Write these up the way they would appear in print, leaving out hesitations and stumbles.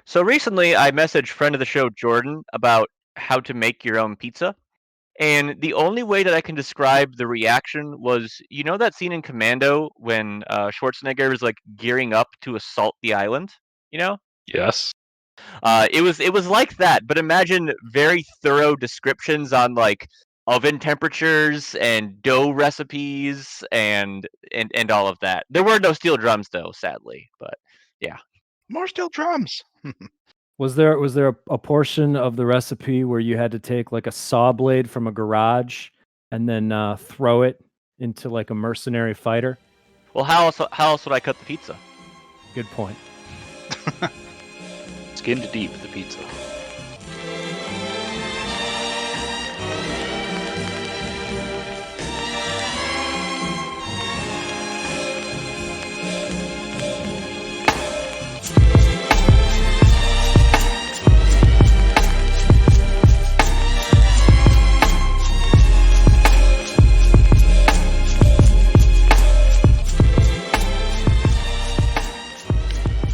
So recently, I messaged friend of the show Jordan about how to make your own pizza, and the only way that I can describe the reaction was, that scene in Commando when Schwarzenegger is like gearing up to assault the island. You know, Yes. it was like that, but imagine very thorough descriptions on like oven temperatures and dough recipes and all of that. There were no steel drums though, sadly, but yeah. More steel drums. Was there a portion of the recipe where you had to take like a saw blade from a garage and then throw it into like a mercenary fighter? Well, how else would I cut the pizza? Good point. Skinned deep the pizza.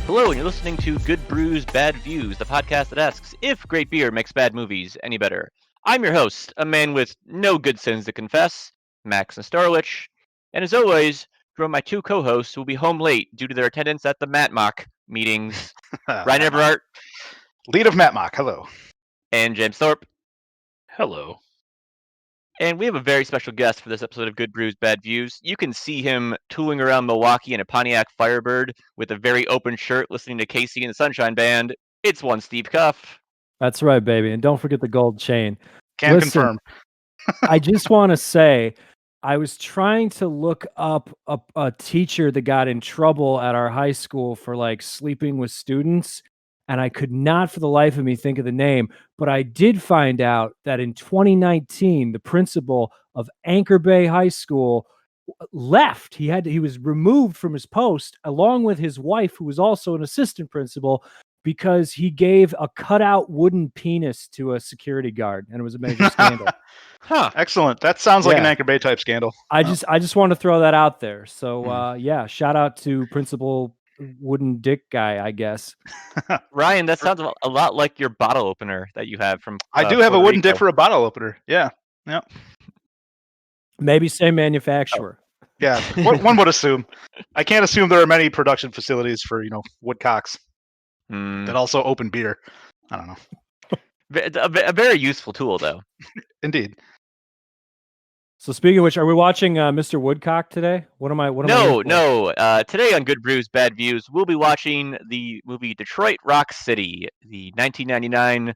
Hello, and you're listening to Good Brews, Bad Views, the podcast that asks if great beer makes bad movies any better. I'm your host, a man with no good sins to confess, Max Nestorowicz, and as always, from my two co-hosts who will be home late due to their attendance at the Matmock meetings, Ryan Everhart Lead of Matmock, hello. and James Thorpe. Hello. And we have a very special guest for this episode of Good Brews, Bad Views. You can see him tooling around Milwaukee in a Pontiac Firebird with a very open shirt listening to Casey and the Sunshine Band. It's one Steve Cuff. That's right, baby. And don't forget the gold chain. Can Listen, confirm. I just want to say, I was trying to look up a teacher that got in trouble at our high school for like sleeping with students, and I could not for the life of me think of the name, but I did find out that in 2019, the principal of Anchor Bay High School left. He was removed from his post along with his wife, who was also an assistant principal, because he gave a cutout wooden penis to a security guard, and it was a major scandal. Huh. Excellent. That sounds like an Yeah. Anchor Bay type scandal. I just want to throw that out there. So yeah, shout out to Principal Wooden Dick Guy, I guess. Ryan, that sounds a lot like your bottle opener that you have from I do have a Puerto wooden dick Rico. for a bottle opener. Yeah. Maybe same manufacturer. Yeah. One would assume. I can't assume there are many production facilities for, woodcocks that also open beer. I don't know. A very useful tool, though. Indeed. So speaking of which, are we watching Mr. Woodcock today? What am I? No. Today on Good Brews, Bad Views, we'll be watching the movie Detroit Rock City, the 1999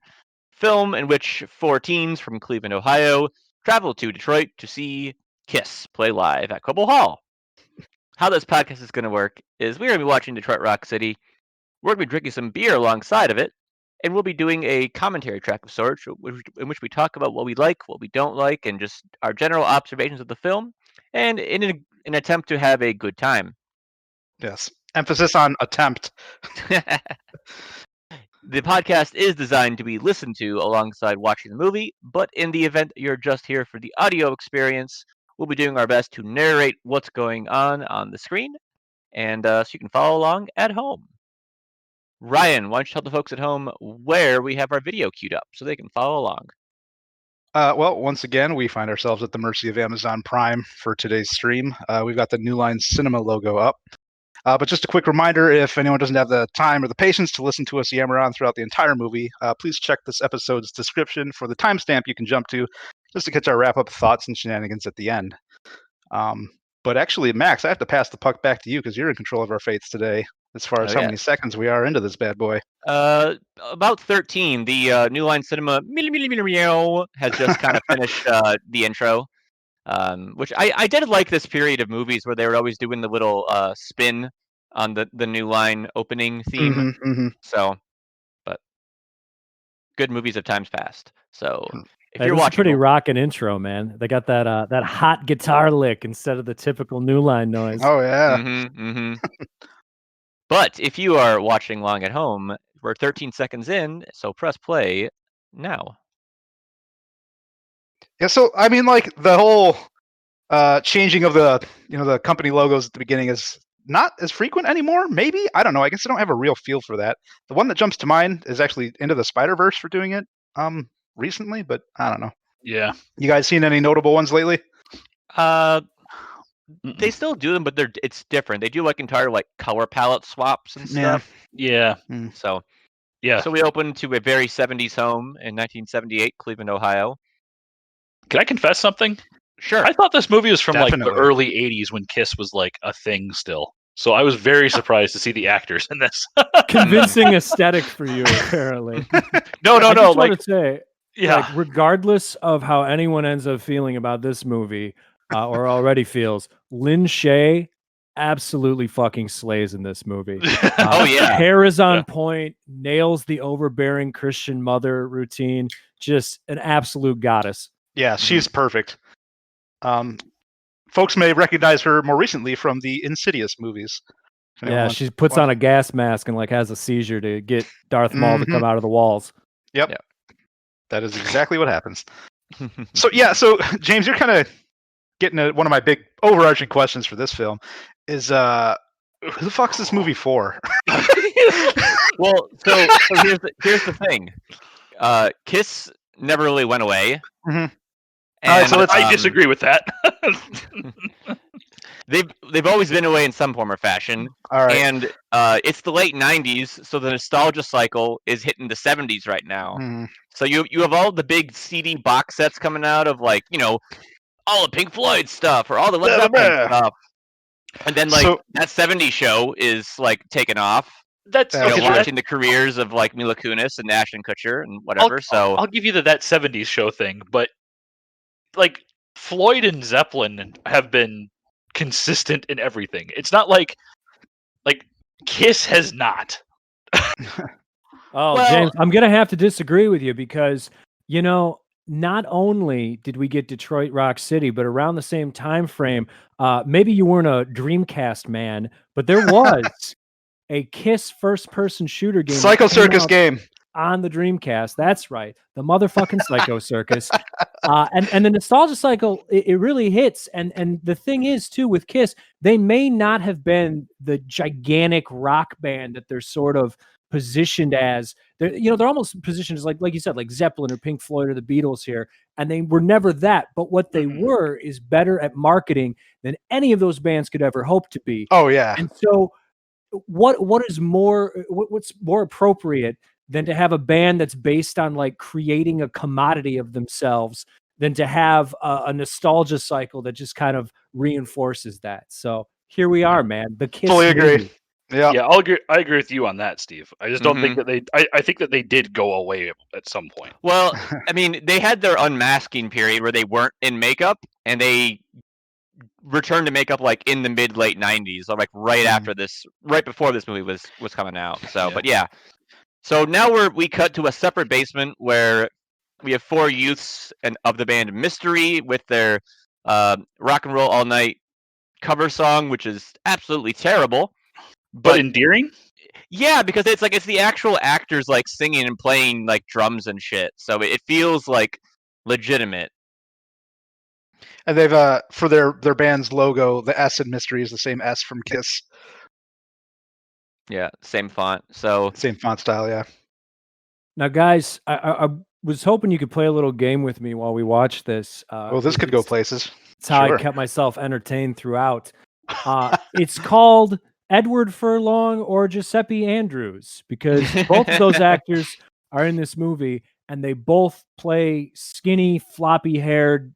film in which four teens from Cleveland, Ohio, travel to Detroit to see Kiss play live at Cobo Hall. How this podcast is going to work is we're going to be watching Detroit Rock City. We're going to be drinking some beer alongside of it, and we'll be doing a commentary track of sorts in which we talk about what we like, what we don't like, and just our general observations of the film, and in an attempt to have a good time. Yes. Emphasis on attempt. The podcast is designed to be listened to alongside watching the movie, but in the event you're just here for the audio experience, we'll be doing our best to narrate what's going on the screen, and so you can follow along at home. Ryan, why don't you tell the folks at home where we have our video queued up so they can follow along? Well, once again, we find ourselves at the mercy of Amazon Prime for today's stream. We've got the New Line Cinema logo up. But just a quick reminder, if anyone doesn't have the time or the patience to listen to us yammer on throughout the entire movie, please check this episode's description for the timestamp you can jump to, just to catch our wrap-up thoughts and shenanigans at the end. But actually, Max, I have to pass the puck back to you because you're in control of our fates today, as far as how many seconds we are into this bad boy. About 13. The New Line Cinema has just kind of finished the intro. Which I did like this period of movies where they were always doing the little spin on the New Line opening theme. So, but good movies of times past. So if you're watching, a pretty rockin' intro, man. They got that hot guitar lick instead of the typical New Line noise. Oh yeah. But if you are watching along at home, we're 13 seconds in, so press play now. Yeah, so I mean, like the whole changing of the the company logos at the beginning is not as frequent anymore. Maybe, I don't know. I guess I don't have a real feel for that. The one that jumps to mind is actually Into the Spider-Verse for doing it recently, but I don't know. Yeah. You guys seen any notable ones lately? They still do them, but it's different. They do like entire like color palette swaps and stuff. Yeah. So Yeah. So we opened to a very 70s home in 1978, Cleveland, Ohio. Can I confess something? Sure. I thought this movie was from like Definitely. the early 80s when Kiss was like a thing still. So I was very surprised to see the actors in this. Convincing aesthetic for you, apparently. No. I just Like, want to say, yeah. like, regardless of how anyone ends up feeling about this movie, or already feels, Lin Shaye absolutely fucking slays in this movie. Oh, yeah. Hair is on point, nails the overbearing Christian mother routine. Just an absolute goddess. Yeah, she's perfect. Folks may recognize her more recently from the Insidious movies. Yeah, she puts on a gas mask and like has a seizure to get Darth Maul to come out of the walls. Yep. That is exactly what happens. So James, you're kind of getting at one of my big overarching questions for this film is who the fuck's this movie for? Well, so here's the thing. Kiss never really went away. Mm-hmm. And, so I disagree with that. They've always been away in some form or fashion. All right. And it's the late 90s, so the nostalgia cycle is hitting the 70s right now. Mm. So you have all the big CD box sets coming out of like, all the Pink Floyd stuff or all the Led Zeppelin stuff. And then like that 70s show is like taken off. That's watching the careers of like Mila Kunis and Ashton Kutcher and whatever. I'll give you that 70s show thing, but like Floyd and Zeppelin have been consistent in everything. It's not like Kiss has not. James, I'm gonna have to disagree with you because not only did we get Detroit Rock City, but around the same time frame, maybe you weren't a Dreamcast man, but there was a Kiss first-person shooter game, Psycho Circus game on the Dreamcast. That's right, the motherfucking Psycho Circus. And the nostalgia cycle, it really hits. And the thing is, too, with Kiss, they may not have been the gigantic rock band that they're sort of positioned as. They're almost positioned as like you said, like Zeppelin or Pink Floyd or the Beatles here, and they were never that. But what they were is better at marketing than any of those bands could ever hope to be. Oh yeah. And so, what's more appropriate than to have a band that's based on like creating a commodity of themselves than to have a nostalgia cycle that just kind of reinforces that. So here we are, man. The Kiss. Fully agree. Yeah. Yeah, I agree with you on that, Steve. I just don't think that I think that they did go away at some point. Well, I mean, they had their unmasking period where they weren't in makeup, and they returned to makeup like in the mid-late 90s, or like right before this movie was coming out. So, but yeah. So now we cut to a separate basement where we have four youths of the band Mystery with their Rock and Roll All Night cover song, which is absolutely terrible. But endearing? Yeah, because it's the actual actors like singing and playing like drums and shit. So it feels like legitimate. And they've for their band's logo, the S in Mystery is the same S from Kiss. Yeah, same font. So same font style, yeah. Now, guys, I was hoping you could play a little game with me while we watch this. Well, this could go places. It's how I kept myself entertained throughout. It's called Edward Furlong or Giuseppe Andrews, because both of those actors are in this movie, and they both play skinny, floppy-haired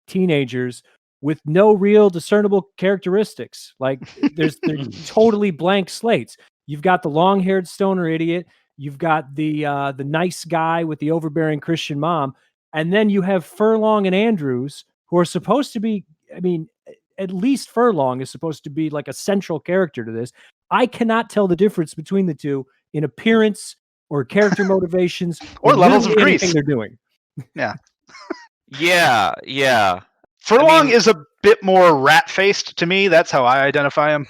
teenagers with no real discernible characteristics. Like they're totally blank slates. You've got the long-haired stoner idiot. You've got the nice guy with the overbearing Christian mom, and then you have Furlong and Andrews, who are supposed to be. I mean, at least Furlong is supposed to be like a central character to this. I cannot tell the difference between the two in appearance or character motivations or levels of grease they're doing. Yeah. Yeah. Furlong is a bit more rat-faced to me. That's how I identify him.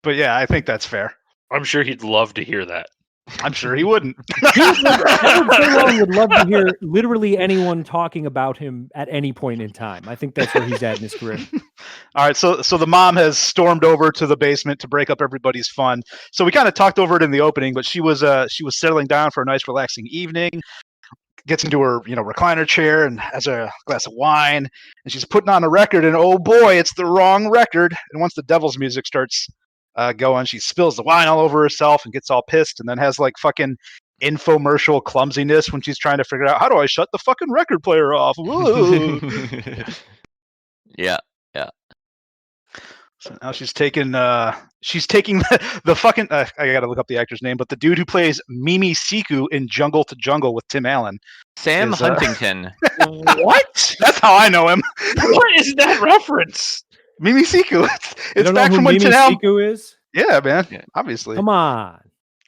But yeah, I think that's fair. I'm sure he'd love to hear that. I'm sure he wouldn't. Edward Furlong would love to hear literally anyone talking about him at any point in time. I think that's where he's at in his career. All right, so the mom has stormed over to the basement to break up everybody's fun. So we kind of talked over it in the opening, but she was settling down for a nice, relaxing evening. Gets into her recliner chair and has a glass of wine, and she's putting on a record, and oh boy, it's the wrong record. And once the devil's music starts going, she spills the wine all over herself and gets all pissed, and then has like fucking infomercial clumsiness when she's trying to figure out, how do I shut the fucking record player off? Yeah. So now she's taking the fucking I gotta look up the actor's name, but the dude who plays Mimi Siku in Jungle to Jungle with Tim Allen. Sam Huntington. What? That's how I know him. What is that reference? Mimi Siku. It's You don't back know from who when Mimi Tim Allen. Siku is? Yeah, man. Yeah. Obviously. Come on.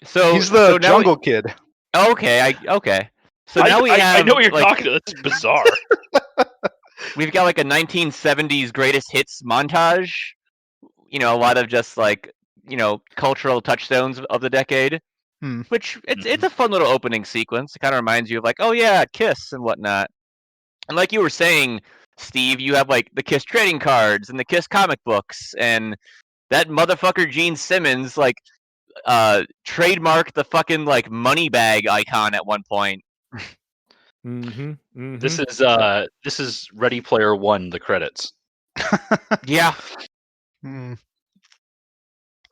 So He's the so now Jungle Kid. Okay. So now we have. I know what you're like, talking about. It's bizarre. We've got like a 1970s greatest hits montage. A lot of just like cultural touchstones of the decade. Which it's a fun little opening sequence. It kind of reminds you of like, oh yeah, Kiss and whatnot. And like you were saying, Steve, you have like the Kiss trading cards and the Kiss comic books, and that motherfucker Gene Simmons like trademarked the fucking like money bag icon at one point. This is Ready Player One. The credits. Yeah.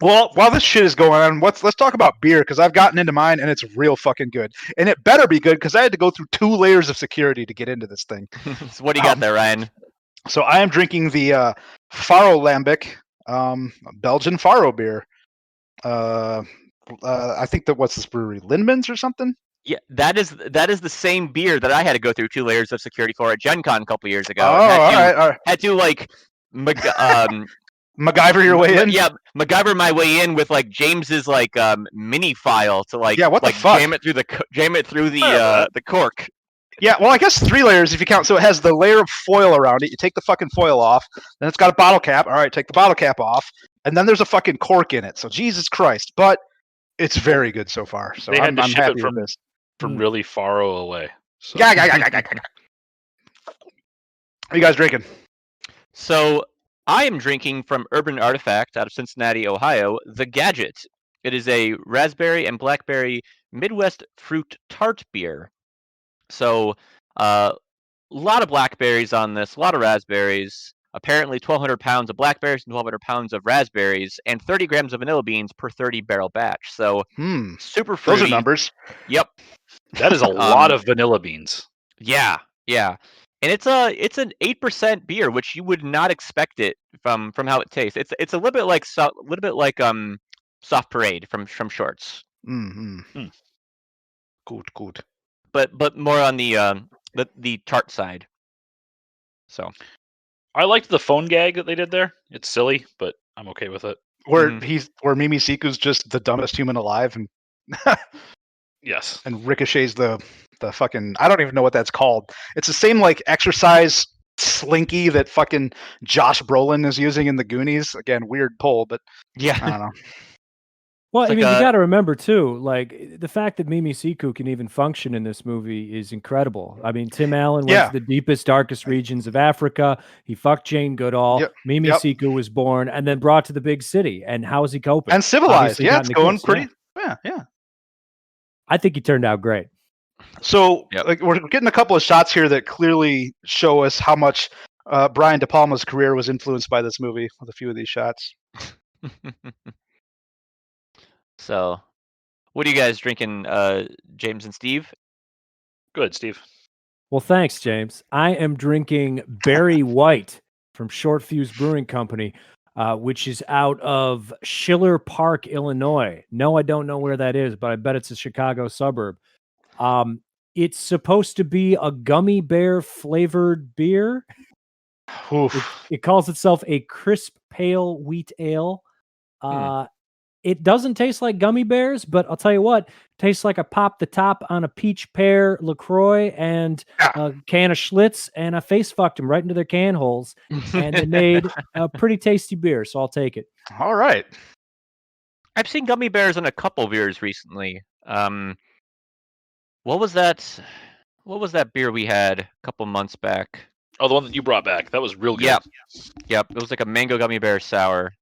Well, while this shit is going on, let's talk about beer, because I've gotten into mine and it's real fucking good. And it better be good, because I had to go through 2 layers of security to get into this thing. So what do you got there, Ryan? So I am drinking the Faro Lambic Belgian Faro beer. I think what's this brewery? Lindman's or something? Yeah, that is the same beer that I had to go through 2 layers of security for at Gen Con a couple years ago. Oh, all right. Had to like MacGyver your way in? Yeah, MacGyver my way in with like James's like mini file to like what the like fuck? jam it through the cork. Yeah, well, I guess 3 layers if you count. So it has the layer of foil around it. You take the fucking foil off. Then it's got a bottle cap. All right, take the bottle cap off. And then there's a fucking cork in it. So Jesus Christ. But it's very good so far. So They had to I'm ship it happy from with this. from really far away. So. Yeah. What are you guys drinking? So I am drinking from Urban Artifact out of Cincinnati, Ohio, the Gadget. It is a raspberry and blackberry Midwest fruit tart beer. So a lot of blackberries on this, a lot of raspberries. Apparently 1,200 pounds of blackberries and 1,200 pounds of raspberries, and 30 grams of vanilla beans per 30 barrel batch. So super fruity. Those are numbers. Yep. That is a lot of vanilla beans. Yeah. And it's an 8% beer, which you would not expect it from how it tastes. It's a little bit like Soft Parade from Shorts. Good. But more on the tart side. So I liked the phone gag that they did there. It's silly, but I'm okay with it. Where Mimi Siku's just the dumbest human alive, and Yes, and ricochets the fucking, I don't even know what that's called. It's the same like exercise slinky that fucking Josh Brolin is using in the Goonies. Again, weird pull, but yeah. I don't know. Well, It's I like mean, you got to remember too, like the fact that Mimi Siku can even function in this movie is incredible. I mean, Tim Allen went to the deepest, darkest regions of Africa. He fucked Jane Goodall. Yep. Mimi Siku was born and then brought to the big city. And how is he coping? And civilized. Obviously Yeah, got it's into going Kiss, pretty. Yeah. I think he turned out great. So like, we're getting a couple of shots here that clearly show us how much Brian De Palma's career was influenced by this movie with a few of these shots. So, what are you guys drinking, James and Steve? good, Steve. Well, thanks, James. I am drinking Berry White from Short Fuse Brewing Company, which is out of Schiller Park, Illinois. No, I don't know where that is, but I bet it's a Chicago suburb. It's supposed to be a gummy bear flavored beer. It calls itself a crisp pale wheat ale. It doesn't taste like gummy bears, but I'll tell you what, tastes like I popped the top on a peach pear LaCroix and a can of Schlitz, and I face fucked them right into their can holes, and they made a pretty tasty beer, so I'll take it. All right. I've seen gummy bears in a couple beers recently. What was that? What was that beer we had a couple months back? Oh, the one that you brought back. That was real good. Yep. It was like a mango gummy bear sour.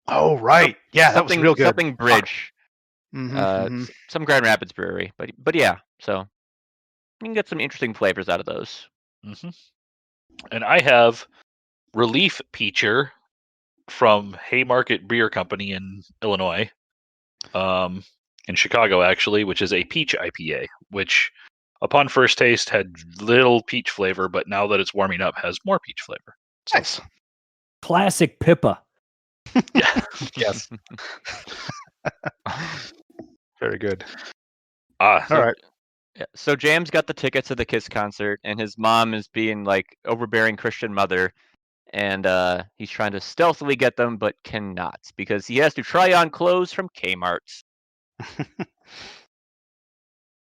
Oh, right. Yeah, that was real good. Something Bridge. Mm-hmm. Some Grand Rapids brewery. But yeah, so you can get some interesting flavors out of those. Mm-hmm. And I have Relief Peacher from Haymarket Beer Company in Illinois, in Chicago actually, which is a peach IPA, which upon first taste had little peach flavor, but now that it's warming up has more peach flavor. So, Nice. Classic Pippa. yeah. Yes. Very good. Ah, All right. Yeah. So Jam's got the tickets to the Kiss concert, and his mom is being like overbearing Christian mother, and he's trying to stealthily get them, but cannot because he has to try on clothes from Kmart.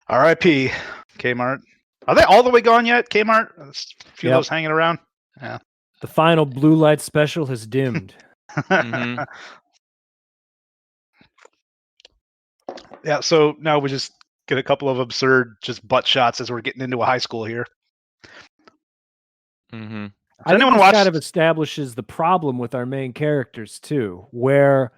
R.I.P. Kmart. Are they all the way gone yet? Kmart. There's a few of Yep. those hanging around. Yeah. The final blue light special has dimmed. Mhm. Yeah. So now we just get a couple of absurd just butt shots as we're getting into a high school here. Mhm. I think anyone this watch- kind of establishes the problem with our main characters too, where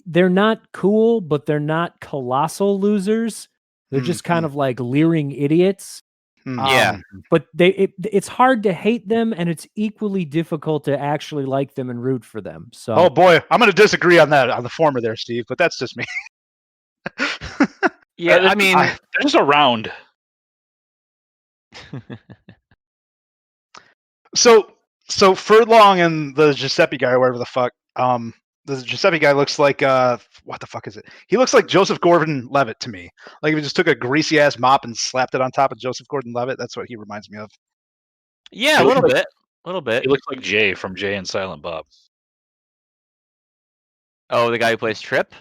they're not cool, but they're not colossal losers. They're just kind of like leering idiots. Yeah. But it's hard to hate them, and it's equally difficult to actually like them and root for them. So, Oh boy, I'm going to disagree on that on the former there, Steve. But that's just me. Yeah. I mean, they're just around. So Furlong and the Giuseppe guy, or whatever the fuck, the Giuseppe guy looks like what the fuck is it? He looks like Joseph Gordon-Levitt to me. Like if he just took a greasy ass mop and slapped it on top of Joseph Gordon-Levitt. That's what he reminds me of. yeah, a little bit. He looks like Jay from Jay and Silent Bob. Oh, the guy who plays Trip,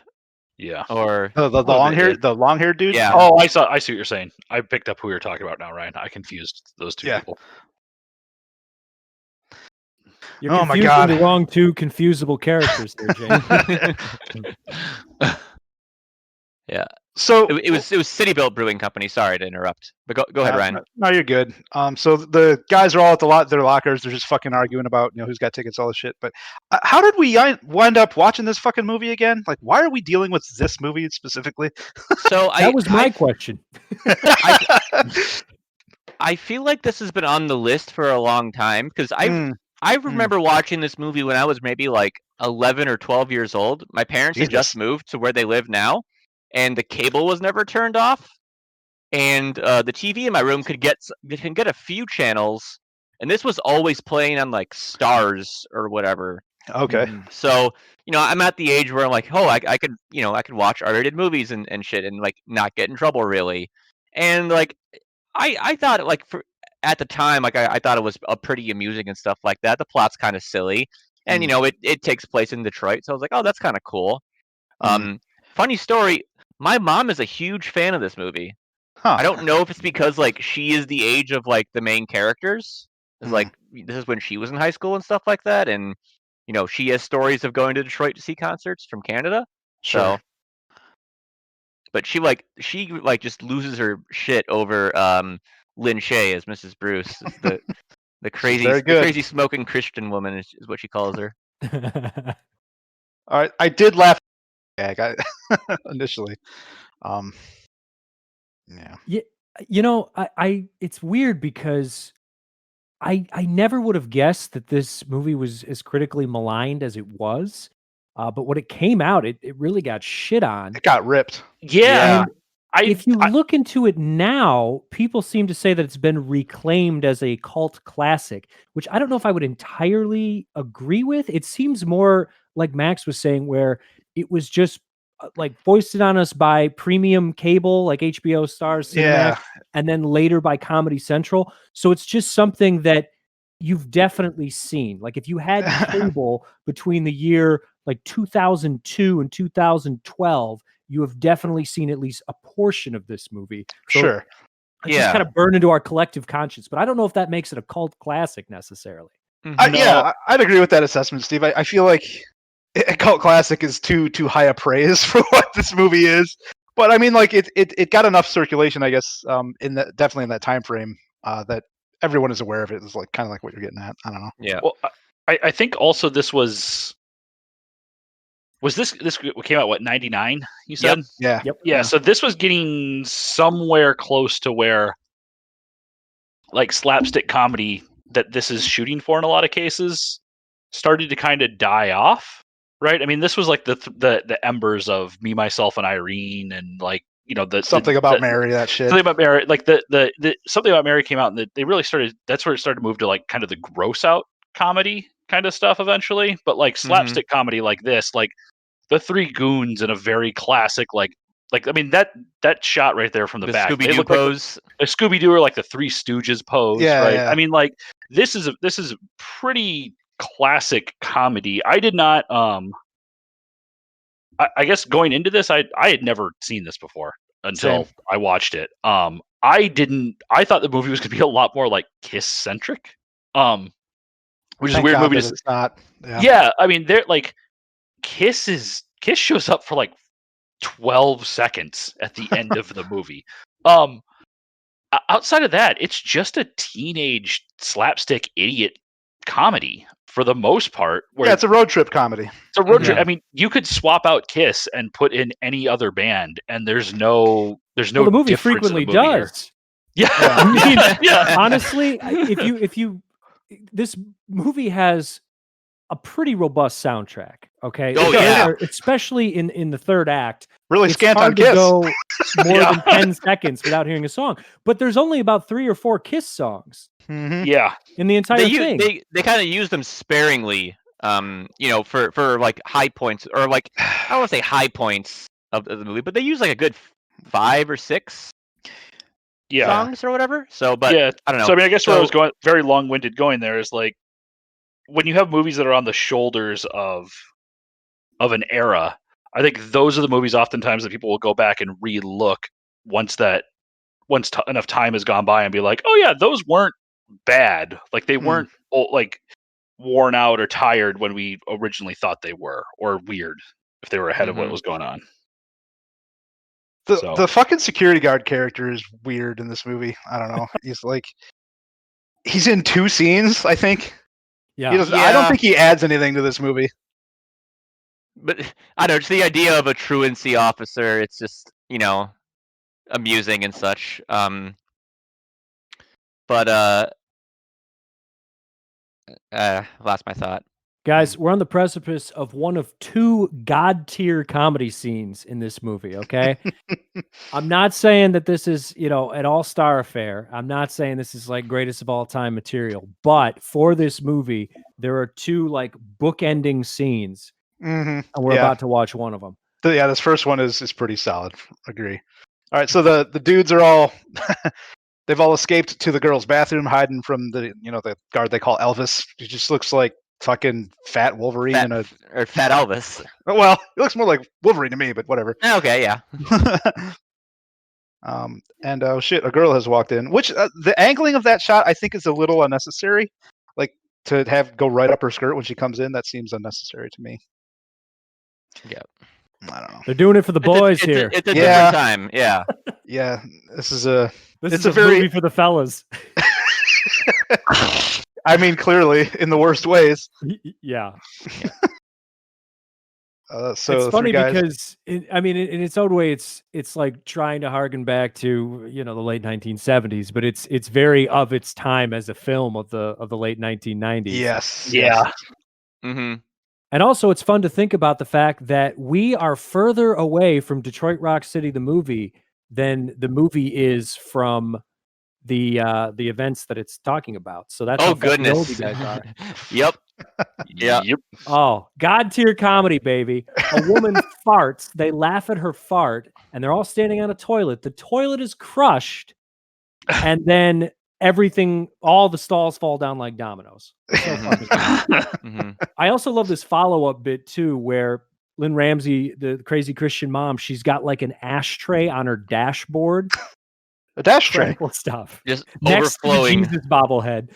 Yeah. or The long hair, the long haired dude. Yeah. Oh, I see what you're saying. I picked up who you're talking about now, Ryan. I confused those two Yeah. people. you're Oh my confusing God. the wrong two confusable characters there, James. Yeah. So It was City Built Brewing Company. Sorry to interrupt, but go ahead, Ryan. No, you're good. So the guys are all at their lockers. They're just fucking arguing about who's got tickets, all this shit. But how did we wind up watching this fucking movie again? Like, why are we dealing with this movie specifically? So That was my question. I feel like this has been on the list for a long time because I remember watching this movie when I was maybe like 11 or 12 years old. My parents had just moved to where they live now, and the cable was never turned off. And the TV in my room can get a few channels, and this was always playing on like Stars or whatever. Okay. So I'm at the age where I'm like, oh, I could watch R-rated movies and shit and like not get in trouble really. And like I thought like at the time like I thought it was pretty amusing and stuff like that. The plot's kind of silly, and it takes place in Detroit, so I was like, oh, that's kind of cool. Funny story. My mom is a huge fan of this movie. Huh. I don't know if it's because like she is the age of like the main characters. It's like this is when she was in high school and stuff like that, and she has stories of going to Detroit to see concerts from Canada. Sure. So, but she just loses her shit over Lynn Shay as Mrs. Bruce, the crazy smoking Christian woman is what she calls her. All right, I did laugh initially. Yeah. I it's weird because I never would have guessed that this movie was as critically maligned as it was. But when it came out, it really got shit on. It got ripped. Yeah. If you look into it now, people seem to say that it's been reclaimed as a cult classic, which I don't know if I would entirely agree with. It seems more like Max was saying, where it was just like foisted on us by premium cable, like HBO, Stars, Cinemax, and then later by Comedy Central. So it's just something that you've definitely seen. Like if you had cable between the year like 2002 and 2012, you have definitely seen at least a portion of this movie. So sure. It's just kind of burned into our collective conscience. But I don't know if that makes it a cult classic necessarily. Yeah, I'd agree with that assessment, Steve. I feel like a cult classic is too high a praise for what this movie is. But I mean, like it got enough circulation, I guess, definitely in that time frame, that everyone is aware of it. It's like kind of like what you're getting at. I don't know. Yeah. Well, I think also this was this came out what 99? You said. Yeah. Yep. Yeah. So this was getting somewhere close to where, like, slapstick comedy that this is shooting for in a lot of cases started to kind of die off, right? I mean, this was like the embers of Me, Myself, and Irene, and like, you know, Something about Mary, that shit. Something About Mary, like the Something About Mary came out, and they really started. That's where it started to move to like kind of the gross out comedy kind of stuff eventually. But like slapstick comedy like this, like the Three Goons in a very classic like I mean that shot right there from the back, Scooby Doo pose. a Scooby Doo or like the Three Stooges pose, Yeah, right? yeah. I mean, like this is a pretty classic comedy. I did not I guess going into this, I had never seen this before until Same. I watched it. I thought the movie was going to be a lot more like Kiss centric, which is a Thank weird God movie. that it's not. Yeah. Yeah, I mean, they're like Kiss shows up for like 12 seconds at the end of the movie. Outside of that, it's just a teenage slapstick idiot comedy for the most part. Where Yeah, it's a road trip comedy. it's a road trip. Yeah. I mean, you could swap out Kiss and put in any other band, and there's no Well, the movie difference in frequently the movie here. does. Yeah, I mean, yeah. honestly, if you this movie has a pretty robust soundtrack. Okay. Oh, There yeah. are- especially in the third act. Really It's scant on hard to Kiss. go more Yeah. than 10 seconds without hearing a song. But there's only about 3 or 4 Kiss songs Mhm. Yeah, in the entire thing. They kind of use them sparingly, you know, for like high points, or like, I don't want to say high points of the movie, but they use like a good 5 or 6 yeah. songs or whatever. So, but Yeah. I don't know. So I mean, I guess where I So- was going, very long-winded going there, is like when you have movies that are on the shoulders of an era. I think those are the movies oftentimes that people will go back and re-look once enough time has gone by and be like, oh yeah, those weren't bad. Like they weren't like worn out or tired when we originally thought they were, or weird if they were ahead of what was going on. So- The fucking security guard character is weird in this movie. I don't know. He's in 2 scenes, I think. Yeah. I don't Yeah. think he adds anything to this movie. But I don't know, just the idea of a truancy officer, it's just, you know, amusing and such. But lost my thought. Guys, we're on the precipice of one of 2 god tier comedy scenes in this movie, okay? I'm not saying that this is, you know, an all-star affair. I'm not saying this is like greatest of all time material, but for this movie, there are 2 like bookending scenes, Mm-hmm. and we're about to watch one of them. Yeah, this first one is pretty solid. Agree. All right, so the dudes are all they've all escaped to the girls' bathroom, hiding from the guard they call Elvis. He just looks like fucking fat Wolverine Fat, in a or Fat Elvis. well, he looks more like Wolverine to me, but whatever. Okay, yeah. And oh shit, a girl has walked in. Which the angling of that shot I think is a little unnecessary. Like to have go right up her skirt when she comes in, that seems unnecessary to me. Yeah. I don't know. They're doing it for the boys here. It's a Yeah. different time. Yeah. Yeah, this is a. This it's is a a very- movie for the fellas. I mean, clearly in the worst ways. Yeah. So It's the funny 3 guys. because in its own way, it's like trying to harken back to, you know, the late 1970s, but it's very of its time as a film of the late 1990s. Yes. Yeah. Mm-hmm. And also, it's fun to think about the fact that we are further away from Detroit Rock City, the movie, than the movie is from the events that it's talking about. So that's Oh how far the old goodness. you guys are. Yep. Yeah. Yep. Oh, god tier comedy, baby. A woman farts, they laugh at her fart, and they're all standing on a toilet. The toilet is crushed, and then all the stalls fall down like dominoes. So fucking good. Mm-hmm. I also love this follow-up bit too, where Lynn Ramsey, the crazy Christian mom, she's got like an ashtray on her dashboard. A dash tray. Incredible stuff. Just Next to the overflowing. Jesus bobblehead.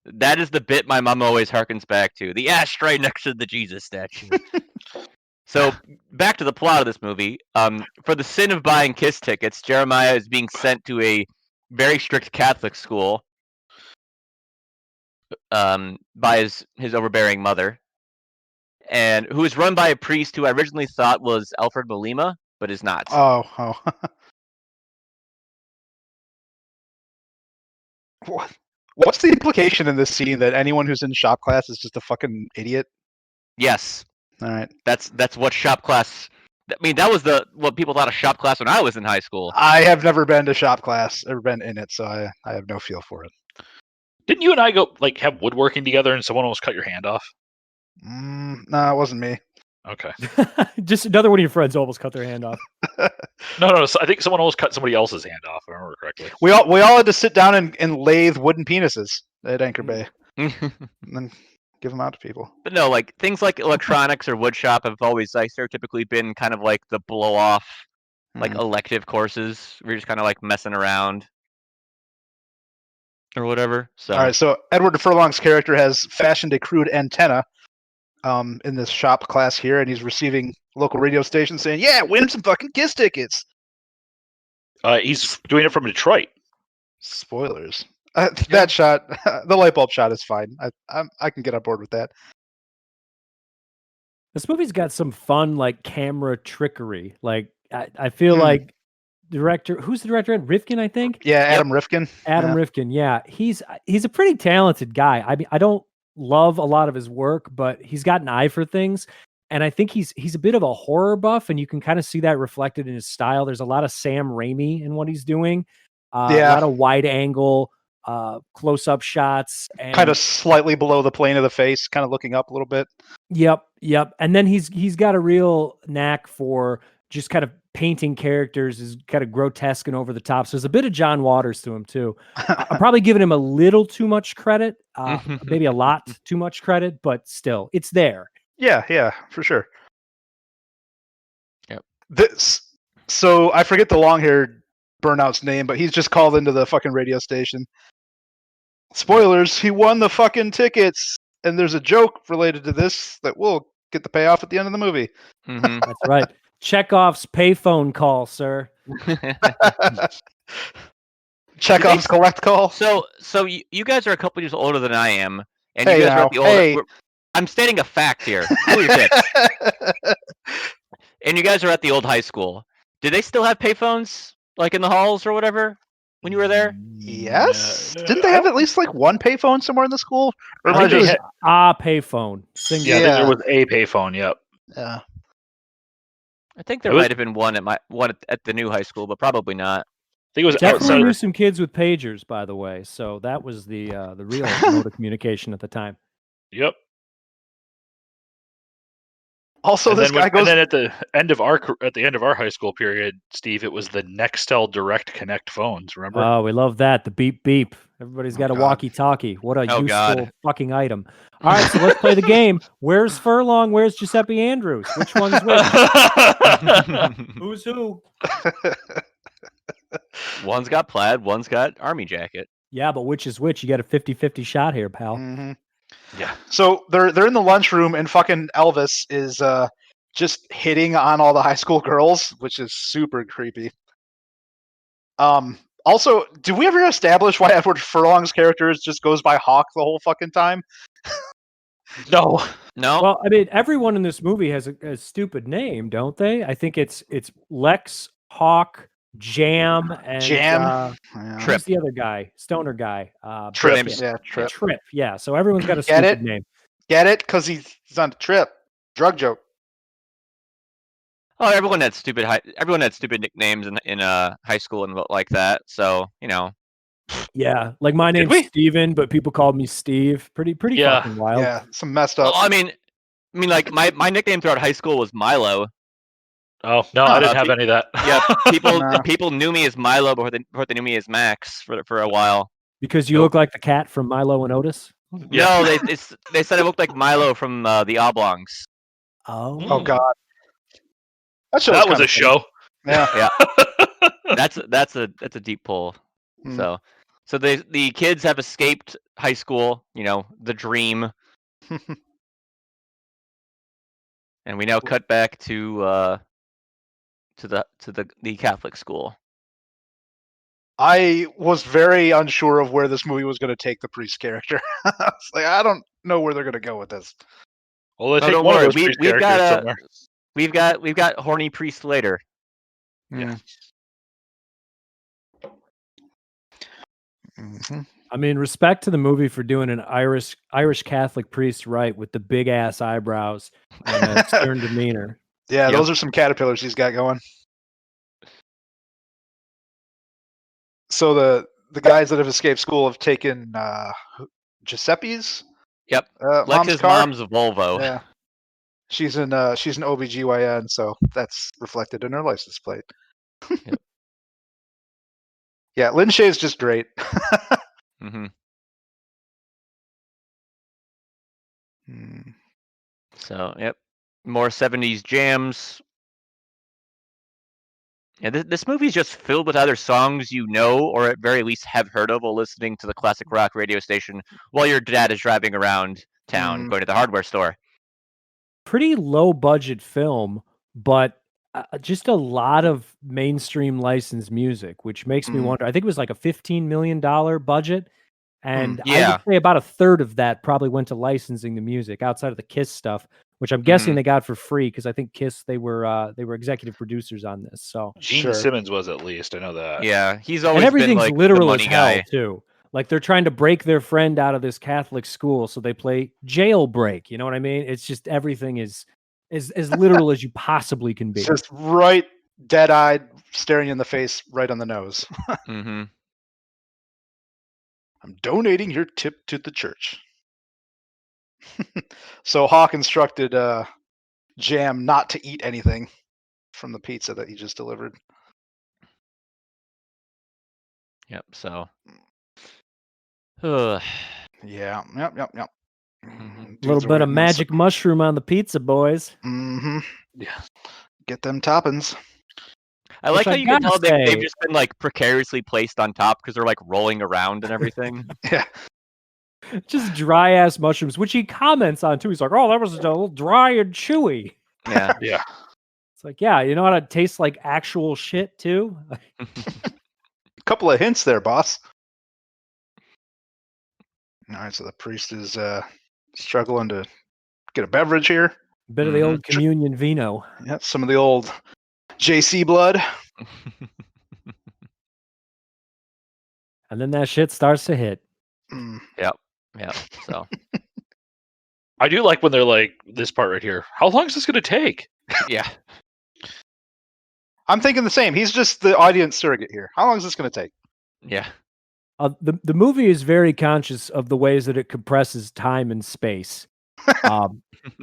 That is the bit my mom always harkens back to. The ashtray next to the Jesus statue. So back to the plot of this movie. For the sin of buying Kiss tickets, Jeremiah is being sent to a very strict Catholic school by his overbearing mother, and who is run by a priest who I originally thought was Alfred Molina, but is not. Oh. What's the implication in this scene that anyone who's in shop class is just a fucking idiot? Yes, All right. that's what shop class. I mean, that was what people thought of shop class when I was in high school. I have never been to shop class, ever been in it, so I have no feel for it. Didn't you and I go have woodworking together and someone almost cut your hand off? No, it wasn't me. Okay. Just another one of your friends almost cut their hand off. No. So I think someone almost cut somebody else's hand off, if I remember correctly. We all had to sit down and lathe wooden penises at Anchor Bay and then give them out to people. But no, like things like electronics or wood shop have always like stereotypically been kind of like the blow off, like elective courses. We're just kind of like messing around or whatever. So All right, so Edward Furlong's character has fashioned a crude antenna in this shop class here, and he's receiving local radio station saying, "Yeah, win some fucking Kiss tickets." He's doing it from Detroit. Spoilers. That shot, the light bulb shot, is fine. I can get on board with that. This movie's got some fun like camera trickery. Like I feel like who's the director? Rifkin, I think. Yeah, Adam Rifkin. Adam Rifkin. Yeah, he's a pretty talented guy. I mean, I don't love a lot of his work, but he's got an eye for things. And I think he's a bit of a horror buff, and you can kind of see that reflected in his style. There's a lot of Sam Raimi in what he's doing. A lot of wide angle, close-up shots, and kind of slightly below the plane of the face, kind of looking up a little bit. Yep. And then he's got a real knack for just kind of painting characters as kind of grotesque and over the top. So there's a bit of John Waters to him too. I'm probably giving him a little too much credit, maybe a lot too much credit, but still, it's there. Yeah, for sure. Yep. So I forget the long-haired burnout's name, but he's just called into the fucking radio station. Spoilers, he won the fucking tickets, and there's a joke related to this that we'll get the payoff at the end of the movie. That's right. Chekhov's payphone call, sir. Chekhov's collect call. So you guys are a couple years older than I am, and Hey, you guys are at the older. hey. I'm stating a fact here. Cool your tits. And you guys are at the old high school. Did they still have payphones, like in the halls or whatever, when you were there? Yes. Didn't they have at least like one payphone somewhere in the school? Or I think just... they had a payphone. Singular. Yeah, there was a payphone. Yep. Yeah. I think there might have been one at the new high school, but probably not. I think it was Definitely outside. knew some kids with pagers, by the way. So that was the real mode of communication at the time. Yep. Also, And this then, guy goes. and then at the end of our high school period, Steve, it was the Nextel Direct Connect phones. Remember? Oh, we love that. The beep beep. Everybody's got a God. walkie-talkie. What a useful God. fucking item. All right, so let's play the game. Where's Furlong? Where's Giuseppe Andrews? Which one's which? Who's who? One's got plaid, one's got army jacket. Yeah, but which is which? You got a 50-50 shot here, pal. Mhm. Yeah. So they're in the lunchroom, and fucking Elvis is just hitting on all the high school girls, which is super creepy. Also, do we ever establish why Edward Furlong's character just goes by Hawk the whole fucking time? No. Well, I mean, everyone in this movie has a stupid name, don't they? I think it's Lex, Hawk, Jam, and Yeah. who's the other guy? Stoner guy. Trip. Name's- Yeah, Trip. Trip. Yeah. So everyone's got a Get stupid it? name. Get it? Because he's on a trip. Drug joke. Oh, everyone had stupid nicknames in high school and like that. So Yeah, like my Did name's we? Steven, but people called me Steve. Pretty Yeah. fucking wild. Yeah, some messed Well, up. I mean, like my nickname throughout high school was Milo. Oh no, I didn't have any of that. Yeah, No. people knew me as Milo before they knew me as Max for a while. Because you look like the cat from Milo and Otis. No, they said I looked like Milo from the Oblongs. Oh. Oh God. That That was a show. Yeah. That's a deep pull. Hmm. So the kids have escaped high school. The dream. And we now cut back to the Catholic school. I was very unsure of where this movie was going to take the priest character. It's like, I don't know where they're going to go with this. Well, they No, take don't one worry. of those priest We've characters got somewhere. we've got horny priest later. Yeah. Mm-hmm. I mean, respect to the movie for doing an Irish Catholic priest right with the big ass eyebrows and a stern demeanor. Yeah, Yep. those are some caterpillars he's got going. So the guys that have escaped school have taken Giuseppe's Yep. mom's Lex's car. mom's Volvo. Yeah. She's an OBGYN, so that's reflected in her license plate. Yep. Yeah, Lin Shaye's just great. Mm-hmm. Mm. So, yep. More 70s jams. Yeah, this movie's just filled with either songs you know or at very least have heard of while listening to the classic rock radio station while your dad is driving around town going to the hardware store. Pretty low budget film, but just a lot of mainstream licensed music, which makes me wonder. I think it was like a $15 million budget. And I Yeah. would say about a third of that probably went to licensing the music outside of the Kiss stuff, which I'm guessing they got for free because I think Kiss they were executive producers on this. So Gene Simmons was at least. I know that. Yeah, he's and always been everything's like the literal as money hell guy. too. Like they're trying to break their friend out of this Catholic school, so they play Jailbreak. You know what I mean? It's just everything is as literal as you possibly can be. Just right, dead-eyed, staring you in the face, right on the nose. Mm-hmm. I'm donating your tip to the church. So Hawk instructed Jam not to eat anything from the pizza that he just delivered. Yep. So. Ugh. Yeah. Yep. Mhm. A little bit of magic mushroom on the pizza, boys. Mm-hmm. Yeah. Get them toppings. I like Which how I you can gotta tell they've say- just been like precariously placed on top because they're like rolling around and everything. Yeah. Just dry ass mushrooms, which he comments on too. He's like, "Oh, that was a little dry and chewy." Yeah. Yeah. It's like, yeah, you know how to taste like actual shit too. Couple of hints there, boss. All right, so the priest is struggling to get a beverage here. Bit of the old communion vino. Yeah, some of the old JC blood. And then that shit starts to hit. Mm. Yep. So. I do like when they're like this part right here. How long is this going to take? Yeah. I'm thinking the same. He's just the audience surrogate here. How long is this going to take? Yeah. The movie is very conscious of the ways that it compresses time and space.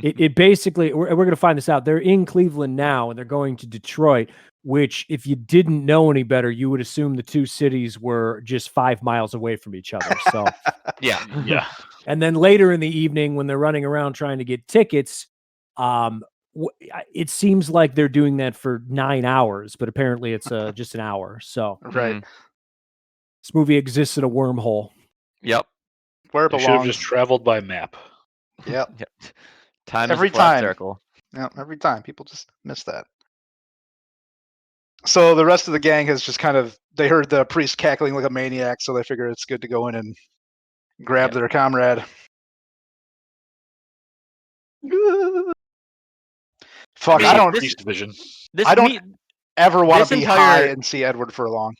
It basically, we're going to find this out. They're in Cleveland now, and they're going to Detroit, which, if you didn't know any better, you would assume the two cities were just 5 miles away from each other. So, Yeah. And then later in the evening, when they're running around trying to get tickets, it seems like they're doing that for 9 hours, but apparently it's just an hour. So, Right. This movie exists in a wormhole. Yep. Where it They should have belongs. just traveled by map. Yep. Yep. Time Every is a flat time. circle. Yeah, every time. People just miss that. So the rest of the gang has just they heard the priest cackling like a maniac, so they figure it's good to go in and grab their comrade. Fuck, I don't Priest vision. I don't ever want to be high and see Edward Furlong.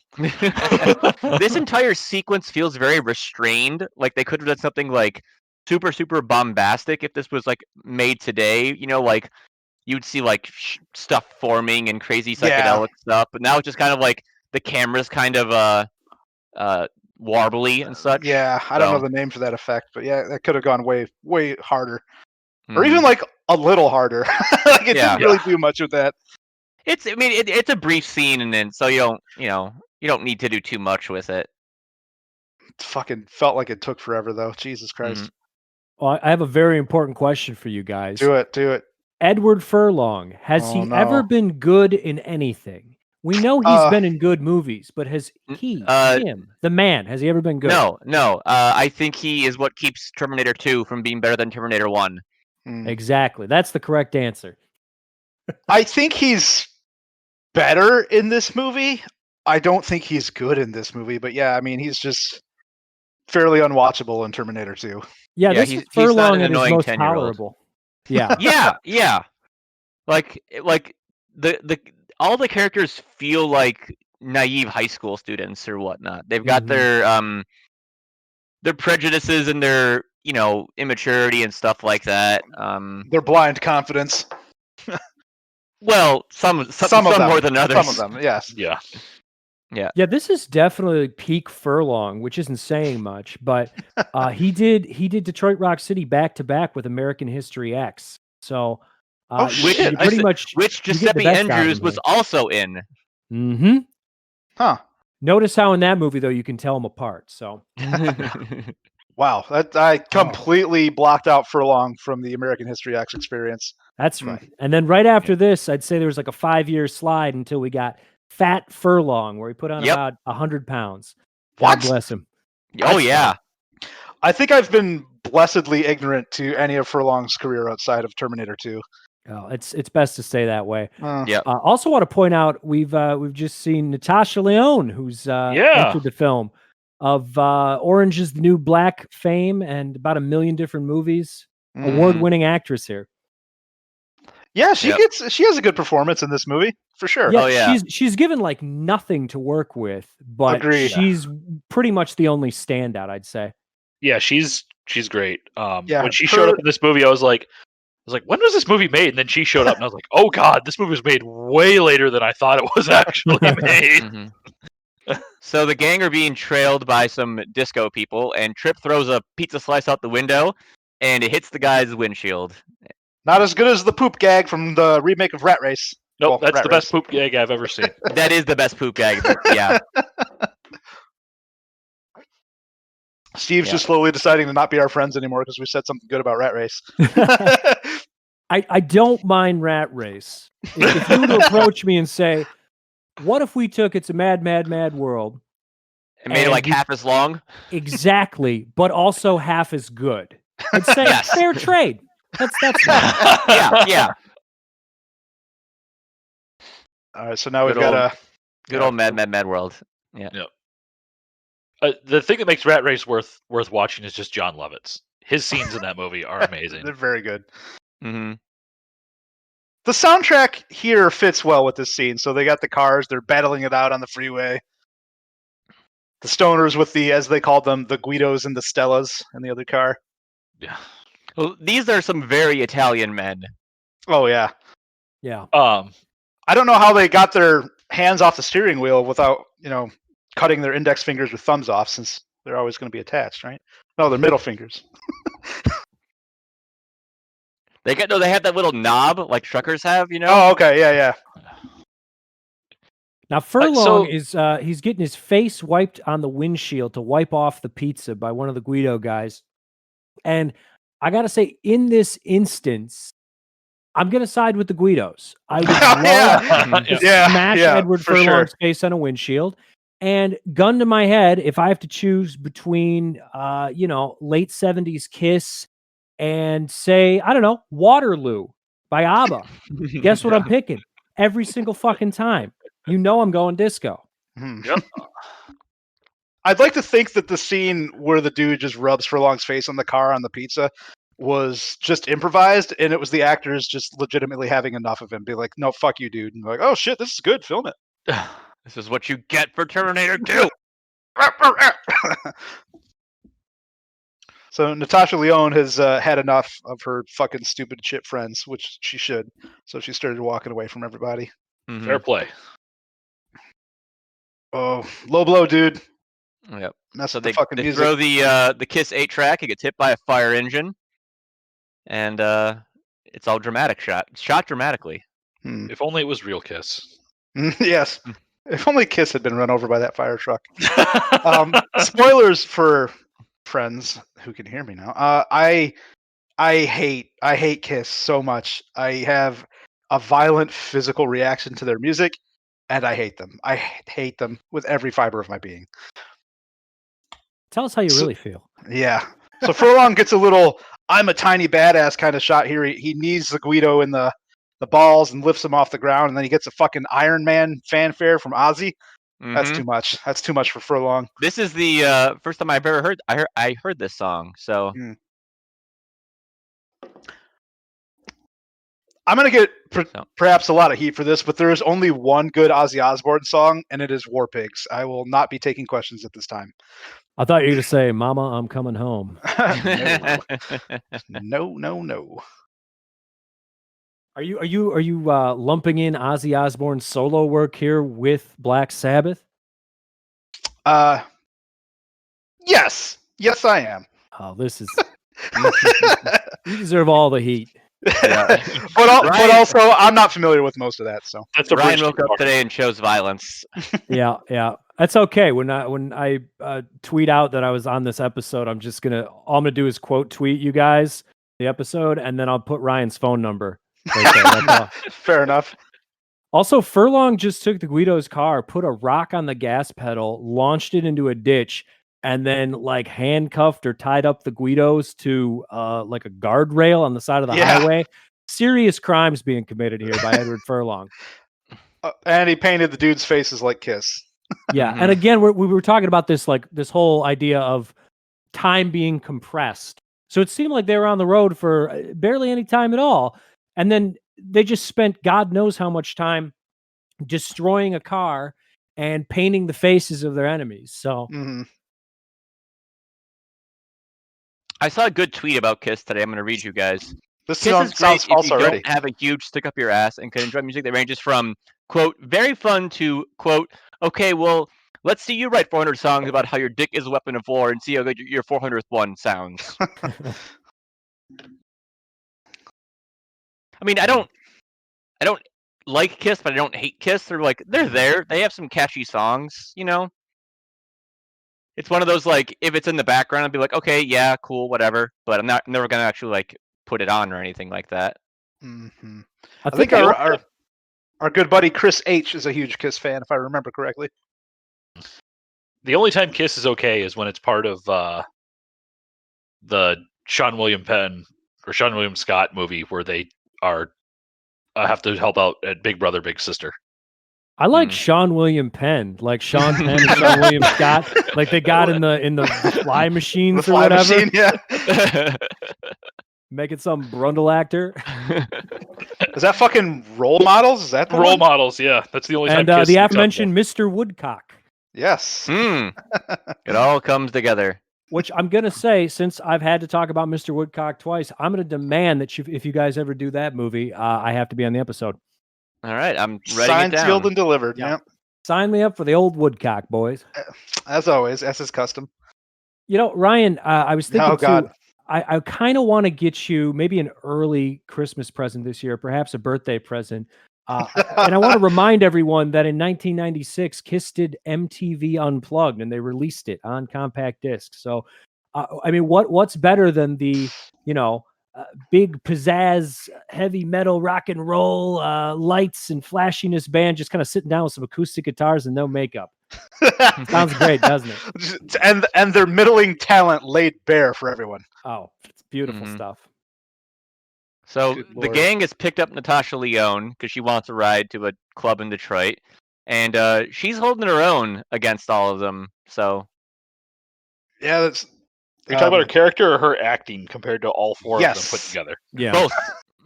This entire sequence feels very restrained. Like they could have done something like super bombastic if this was like made today. You know, like you'd see like stuff forming and crazy psychedelic stuff. But now it's just kind of like the camera's kind of warbly and such. Yeah, I don't know the name for that effect, but yeah, that could have gone way harder, or even like a little harder. Like it didn't really do much with that. It's a brief scene, and then so you don't need to do too much with it. It fucking felt like it took forever though. Jesus Christ. Well, I have a very important question for you guys. Do it. Edward Furlong, has he ever been good in anything? We know he's been in good movies, but has him, the man, has he ever been good? No. I think he is what keeps Terminator 2 from being better than Terminator 1. Exactly. That's the correct answer. I think he's better in this movie. I don't think he's good in this movie, but yeah, I mean, he's just fairly unwatchable in Terminator 2. Yeah, Yeah, this he's is not Furlong an at his annoying most 10-year-old. tolerable. Yeah. Yeah. Like the all the characters feel like naive high school students or whatnot. They've got Mhm. their prejudices and their immaturity and stuff like that. Their blind confidence. Well, some Some of them more than others. Some of them, yes. Yeah. Yeah, this is definitely peak Furlong, which isn't saying much, but he did Detroit Rock City back to back with American History X. So Oh, shit. you pretty much which you get the Giuseppe best out of Andrews him was here. also in. Mm-hmm. Huh. Notice how in that movie though you can tell them apart. So Wow, I completely blocked out Furlong from the American History X experience. that's right. And then right after this, I'd say there was like a 5-year slide until we got Fat Furlong, where he put on Yep. about 100 pounds. What? God bless him. Oh That's yeah. I think I've been blessedly ignorant to any of Furlong's career outside of Terminator 2. Oh, it's best to stay that way. Yep. Also, want to point out we've just seen Natasha Lyonne, who's entered the film of Orange is the New Black fame and about 1 million different movies. Award-winning actress here. Yeah, she has a good performance in this movie for sure. Yeah, Oh, yeah. she's given like nothing to work with, but Agreed. she's pretty much the only standout, I'd say. Yeah, she's great. Yeah, when she showed up in this movie, I was like, when was this movie made? And then she showed up, and I was like, oh god, this movie was made way later than I thought it was actually made. So the gang are being trailed by some disco people, and Trip throws a pizza slice out the window, and it hits the guy's windshield. Not as good as the poop gag from the remake of Rat Race. Nope, Well, that's Rat the Race. best poop gag I've ever seen. That is the best poop gag. Yeah. Steve's just slowly deciding to not be our friends anymore because we said something good about Rat Race. I don't mind Rat Race. If you were to approach me and say, what if we took It's a Mad, Mad, Mad World and made it like half as long? Exactly, but also half as good. I'd say fair trade. That's yeah. All right, so now we've got a good old Mad World. Yeah. The thing that makes Rat Race worth watching is just John Lovitz. His scenes in that movie are amazing. They're very good. Mm-hmm. The soundtrack here fits well with this scene. So they got the cars, they're battling it out on the freeway. The stoners with the, as they called them, the Guidos and the Stellas in the other car. Yeah. Well, these are some very Italian men. Oh yeah. Yeah. I don't know how they got their hands off the steering wheel without, cutting their index fingers with thumbs off, since they're always going to be attached, right? No, their middle fingers. They have that little knob like truckers have, Oh, okay, yeah. Now Furlong is he's getting his face wiped on the windshield to wipe off the pizza by one of the Guido guys. And I gotta say, in this instance, I'm gonna side with the Guidos. I would love to smash Edward Furlong's face on a windshield. And gun to my head, if I have to choose between late 70s Kiss and say, I don't know, Waterloo by ABBA, guess what I'm picking? Every single fucking time. I'm going disco. Yep. I'd like to think that the scene where the dude just rubs Furlong's face on the car on the pizza was just improvised, and it was the actors just legitimately having enough of him. Be like, no, fuck you, dude. And like, oh shit, this is good. Film it. This is what you get for Terminator 2. So Natasha Lyonne has had enough of her fucking stupid shit friends, which she should. So she started walking away from everybody. Mm-hmm. Fair play. Oh, low blow, dude. Yep. Mess So with the fucking they music. throw the Kiss 8-track. It gets hit by a fire engine, and it's all dramatic shot dramatically. If only it was real Kiss. Yes. If only Kiss had been run over by that fire truck. Spoilers for friends who can hear me now. I hate Kiss so much. I have a violent physical reaction to their music, and I hate them. I hate them with every fiber of my being. Tell us how you really feel. Yeah. So Furlong gets a little "I'm a tiny badass" kind of shot here. He knees the Guido in the the balls and lifts him off the ground, and then he gets a fucking Iron Man fanfare from Ozzy. That's Mhm. too much. That's too much for Furlong. This is the first time I've ever heard. I heard this song. So I'm gonna get So. perhaps a lot of heat for this, but there is only one good Ozzy Osbourne song, and it is War Pigs. I will not be taking questions at this time. I thought you were going to say, Mama, I'm coming home. No. Are you lumping in Ozzy Osbourne's solo work here with Black Sabbath? Yes, I am. Oh, this is you deserve all the heat. Yeah. but also, I'm not familiar with most of that. So That's a Ryan bridge woke too up far. today and chose violence. Yeah, that's okay. When I tweet out that I was on this episode, all I'm gonna do is quote tweet you guys the episode, and then I'll put Ryan's phone number right there. That's all. Fair enough. Also, Furlong just took the Guido's car, put a rock on the gas pedal, launched it into a ditch, and then like handcuffed or tied up the Guidos to like a guardrail on the side of the highway. Serious crimes being committed here by Edward Furlong. And he painted the dude's faces like Kiss. Yeah, and again, we were talking about this whole idea of time being compressed. So it seemed like they were on the road for barely any time at all, and then they just spent God knows how much time destroying a car and painting the faces of their enemies. So I saw a good tweet about Kiss today. I'm going to read you guys. This Kiss is great sounds if false you already. don't have a huge stick up your ass and can enjoy music that ranges from, quote, very fun to, quote, okay, well, let's see you write 400 songs about how your dick is a weapon of war and see how good your 400th one sounds. I mean, I don't like Kiss, but I don't hate Kiss. They're there. They have some catchy songs, you know? It's one of those, like, if it's in the background, I'd be like, okay, yeah, cool, whatever. But I'm never going to actually, like, put it on or anything like that. I think our good buddy Chris H is a huge Kiss fan, if I remember correctly. The only time Kiss is okay is when it's part of the Sean William Penn or Sean William Scott movie where they are have to help out at Big Brother Big Sister. I like Sean William Penn, like Sean Penn and Sean William Scott, like they got in the fly machines or whatever. Machine, yeah. Making some Brundle actor. Is that fucking Role Models? Is that the Role one? Models? Yeah, that's the only time. And Kiss the is aforementioned Mr. Woodcock. Yes. It all comes together. Which I'm going to say, since I've had to talk about Mr. Woodcock twice, I'm going to demand that if you guys ever do that movie, I have to be on the episode. All right, I'm writing Signed, it down. sealed, and delivered. Yeah. Yep. Sign me up for the old Woodcock, boys. As always, as is custom. You know, Ryan, I was thinking God. too, I kind of want to get you maybe an early Christmas present this year, perhaps a birthday present. And I want to remind everyone that in 1996, Kiss did MTV Unplugged, and they released it on compact disc. So, I mean, what's better than the, big pizzazz, heavy metal, rock and roll, lights and flashiness band just kind of sitting down with some acoustic guitars and no makeup? Sounds great, doesn't it? And their middling talent laid bare for everyone. Oh, it's beautiful stuff. So Good the Lord. gang has picked up Natasha Lyonne because she wants a ride to a club in Detroit, and she's holding her own against all of them. So Yeah, that's. Are you talking about her character or her acting compared to all four of them put together? Yeah,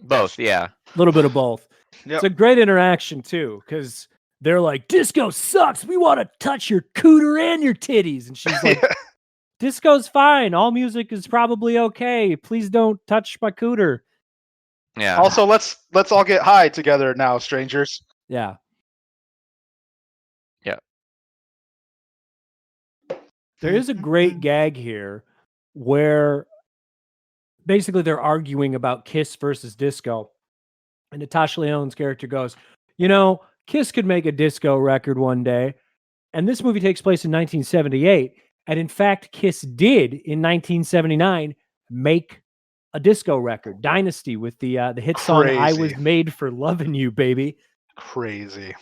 both, yeah. A little bit of both. Yep. It's a great interaction too, because they're like, "Disco sucks. We want to touch your cooter and your titties," and she's like, "Disco's fine. All music is probably okay. Please don't touch my cooter." Yeah. Also, let's all get high together now, strangers. Yeah. Yeah. There is a great gag here where basically they're arguing about Kiss versus disco. And Natasha Lyonne's character goes, Kiss could make a disco record one day. And this movie takes place in 1978. And in fact, Kiss did in 1979 make a disco record, Dynasty, with the hit song "I Was Made for Loving You, Baby." Crazy.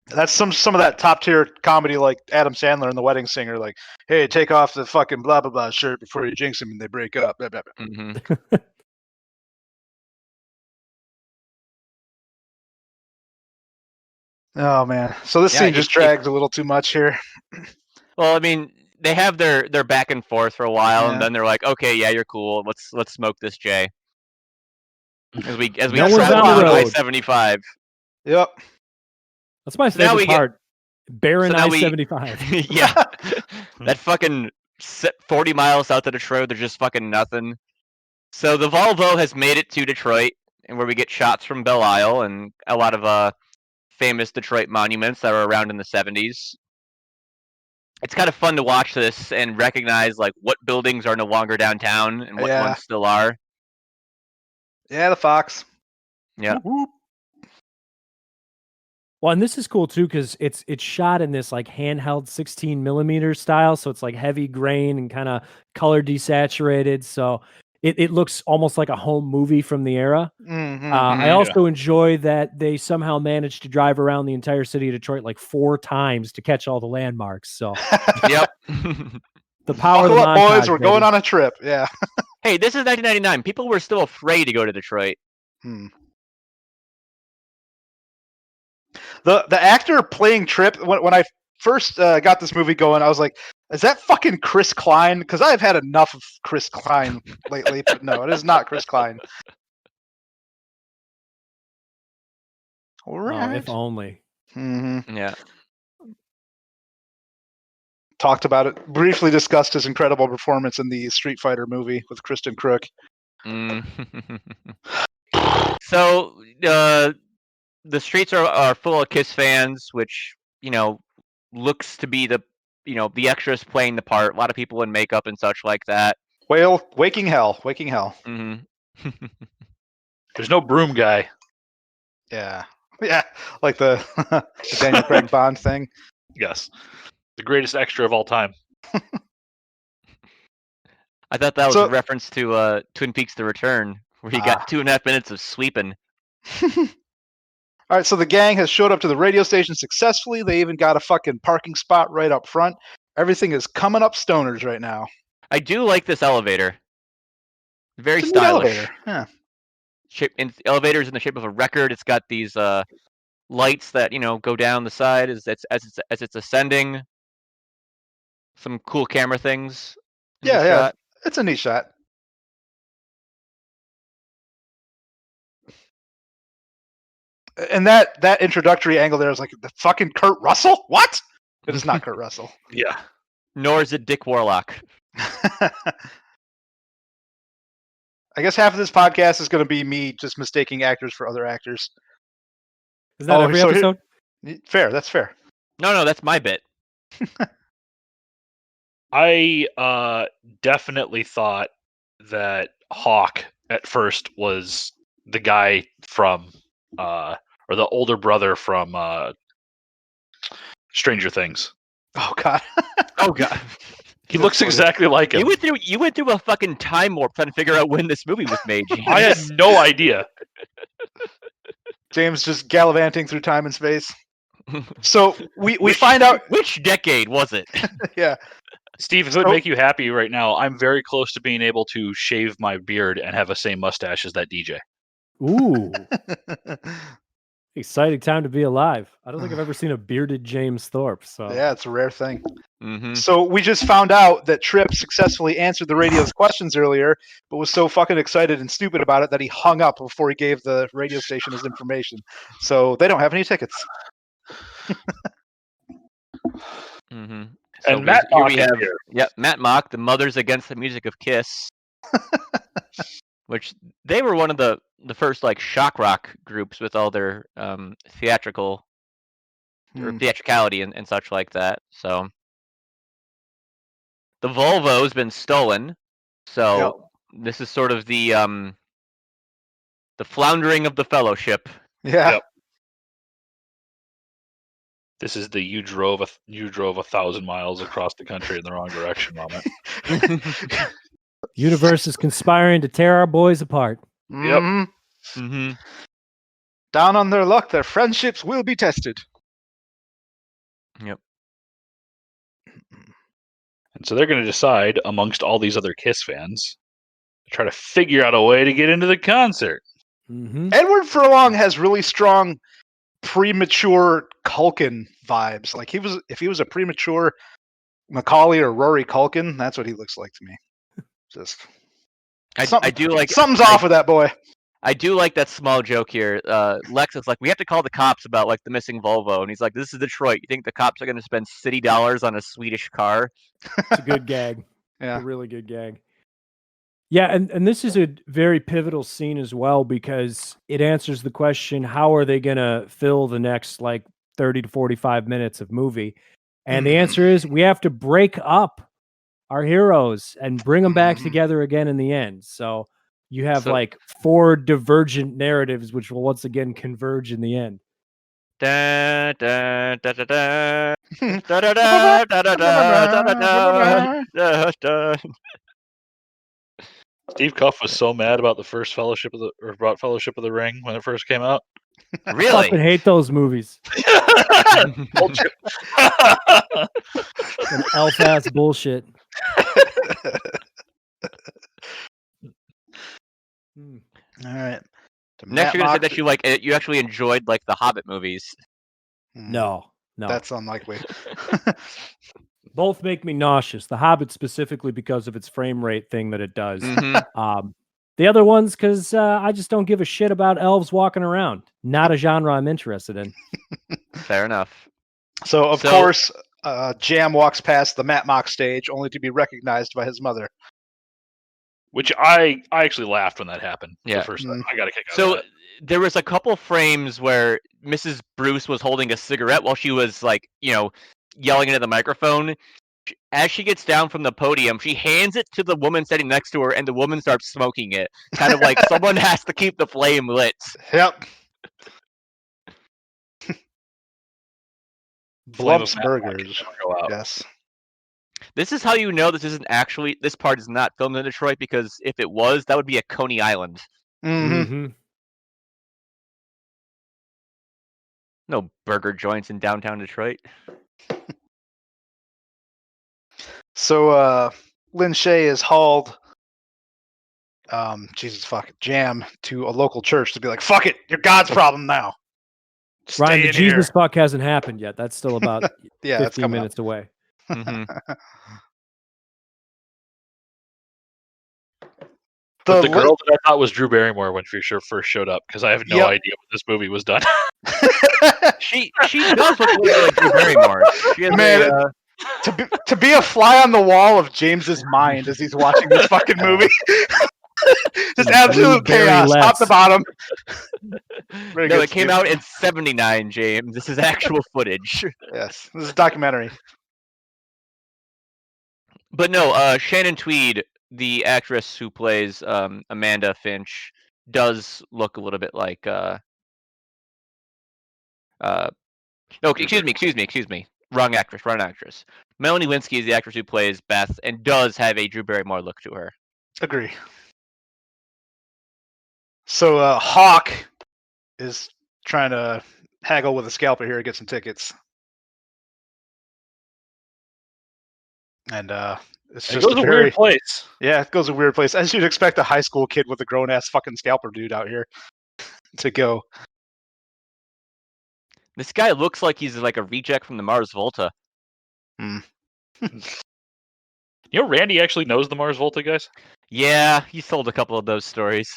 That's some of that top tier comedy, like Adam Sandler in The Wedding Singer, like, "Hey, take off the fucking blah blah blah shirt before you jinx him and they break up." Blah, blah, blah. Oh man, so this Yeah, scene just dragged a little too much here. Well, I mean, they have their back and forth for a while, and Yeah. then they're like, "Okay, yeah, you're cool. Let's smoke this, Jay." As we No one's travel on the down road. I-75. Yep. That's my So now favorite we get- part. Barren so now we- I-75. Yeah, that fucking 40 miles south of Detroit, there's just fucking nothing. So the Volvo has made it to Detroit, and where we get shots from Belle Isle and a lot of famous Detroit monuments that were around in the 70s. It's kind of fun to watch this and recognize like what buildings are no longer downtown and what Yeah. ones still are. Yeah, the Fox. Yeah. Whoop, whoop. Well, and this is cool too because it's shot in this like handheld 16mm style, so it's like heavy grain and kind of color desaturated. So it looks almost like a home movie from the era. Mhm, I mhm. also enjoy that they somehow managed to drive around the entire city of Detroit like 4 times to catch all the landmarks. So Yep. the power of Buckle the up, boys. montage, We're going baby. on a trip. Yeah. Hey, this is 1999. People were still afraid to go to Detroit. Hmm. The actor playing Trip, when I first got this movie going, I was like, is that fucking Chris Klein? Because I've had enough of Chris Klein lately, but no, it is not Chris Klein. All Oh, right. if only. Mhm. Yeah. Talked about it, briefly discussed his incredible performance in the Street Fighter movie with Kristen Crook. Mm. So the streets are full of Kiss fans, which looks to be the extras playing the part. A lot of people in makeup and such like that. Waking Hell. Hmm. There's no broom guy. Yeah. Yeah, like the, the Daniel Craig Bond thing. Yes. The greatest extra of all time. I thought that was So- a reference to Twin Peaks: The Return, where you got 2.5 minutes of sweeping. All right, so the gang has showed up to the radio station successfully. They even got a fucking parking spot right up front. Everything is coming up stoners right now. I do like this elevator. Very It's a neat stylish. elevator. Yeah. Elevator's in the shape of a record. It's got these lights that go down the side as it's ascending. Some cool camera things. In the Yeah. shot. It's a neat shot. And that introductory angle there is like the fucking Kurt Russell? What? It is not Kurt Russell. Yeah. Nor is it Dick Warlock. I guess half of this podcast is going to be me just mistaking actors for other actors. Is that Oh, every so here- episode? Fair, that's fair. No, that's my bit. I definitely thought that Hawk at first was the guy from or the older brother from Stranger Things. Oh god. Oh god. He looks exactly like him. You went through a fucking time warp trying to figure out when this movie was made. I had no idea. James just gallivanting through time and space. So we find out which decade was it? yeah. Steve, if it would make you happy right now, I'm very close to being able to shave my beard and have the same mustache as that DJ. Ooh. Exciting time to be alive. I don't think I've ever seen a bearded James Thorpe. So Yeah, it's a rare thing. Mm-hmm. So we just found out that Tripp successfully answered the radio's questions earlier, but was so fucking excited and stupid about it that he hung up before he gave the radio station his information. So they don't have any tickets. Mm-hmm. And Matt Mock is have here. Matt Mock, the Mothers Against the Music of Kiss, which they were one of the first like shock rock groups with all their theatrical or theatricality and such like that. So the Volvo's been stolen. So this is sort of the floundering of the Fellowship. Yeah. Yep. This is the you drove 1,000 miles across the country in the wrong direction moment. universe is conspiring to tear our boys apart. Yep. Mm-hmm. Down on their luck, their friendships will be tested. Yep. And so they're going to decide, amongst all these other Kiss fans, to try to figure out a way to get into the concert. Mm-hmm. Edward Furlong has really strong premature Culkin vibes. Like if he was a premature Macaulay or Rory Culkin, that's what he looks like to me. Just I do like something's off with that boy. I do like that small joke here. Lex is like, we have to call the cops about like the missing Volvo, and he's like, this is Detroit. You think the cops are going to spend city dollars on a Swedish car? It's a good gag. Yeah. A really good gag. Yeah, and this is a very pivotal scene as well because it answers the question, how are they going to fill the next like 30 to 45 minutes of movie? And the answer is we have to break up our heroes and bring them back together again in the end. So you have like 4 divergent narratives, which will once again converge in the end. Da, da, da, da, da. Da, da, da, da, da, da, da, da. Steve Cuff was so mad about the first Fellowship of the Ring when it first came out. I Really? fucking hate those movies. Told you. Some elf-ass bullshit. All right. Next, you're gonna say that you actually enjoyed like the Hobbit movies. No. That's unlikely. Both make me nauseous. The Hobbit specifically because of its frame rate thing that it does. The other ones because I just don't give a shit about elves walking around. Not a genre I'm interested in. Fair enough. So of course, Jam walks past the Matt Mock stage, only to be recognized by his mother. Which I actually laughed when that happened. Yeah. The first time. I got to kick out So of that. there was a couple frames where Mrs. Bruce was holding a cigarette while she was like, yelling into the microphone. As she gets down from the podium, she hands it to the woman sitting next to her, and the woman starts smoking it. Kind of like someone has to keep the flame lit. Yep. Blump's Burgers. Yes. This is how you know this part is not filmed in Detroit, because if it was, that would be at Coney Island. Mm-hmm. No burger joints in downtown Detroit. So Lin Shaye is hauled Jam to a local church to be like, fuck it, you're God's problem now. Ryan, the Jesus fuck hasn't happened yet. That's still about 15 minutes away. Mm-hmm. But the girl that I thought was Drew Barrymore when she first showed up, because I have no idea when this movie was done. She does look a little like Drew Barrymore. She has to be a fly on the wall of James's mind as he's watching this fucking movie. Just absolute chaos, top to bottom. It came out in '79, James. This is actual footage. Yes, this is a documentary. But no, Shannon Tweed, the actress who plays Amanda Finch, does look a little bit like. No, excuse me. Wrong actress. Melanie Linsky is the actress who plays Beth and does have a Drew Barrymore look to her. Agree. So Hawk is trying to haggle with a scalper here to get some tickets. And it's just a weird place. Yeah, it goes a weird place. As you'd expect a high school kid with a grown-ass fucking scalper dude out here to go. This guy looks like he's like a reject from the Mars Volta. Randy actually knows the Mars Volta guys? Yeah, he sold a couple of those stories.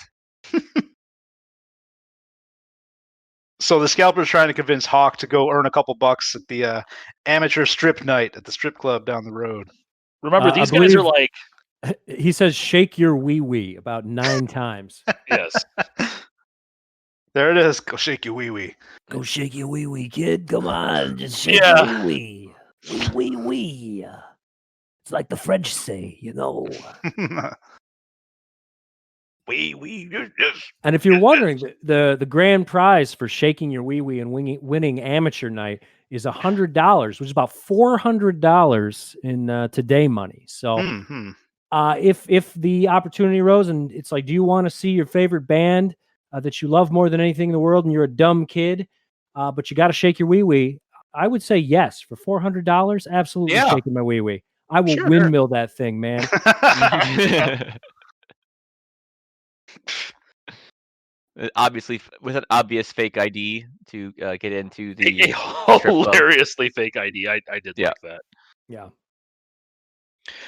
So the scalper's trying to convince Hawk to go earn a couple bucks at the amateur strip night at the strip club down the road. Remember, these guys are like... He says, shake your wee-wee about 9 times. Yes. There it is. Go shake your wee-wee. Go shake your wee-wee, kid. Come on. Just shake your wee-wee. Wee-wee-wee. It's like the French say, Wee-wee. And if you're wondering, the grand prize for shaking your wee-wee and winning amateur night is $100, which is about $400 in today money. So if the opportunity arose and it's like, do you want to see your favorite band that you love more than anything in the world and you're a dumb kid, but you got to shake your wee-wee, I would say yes. For $400, absolutely shaking my wee-wee. I will windmill that thing, man. obviously with an obvious fake ID to get into the A strip club. hilariously fake ID. I did Yeah. like that. Yeah.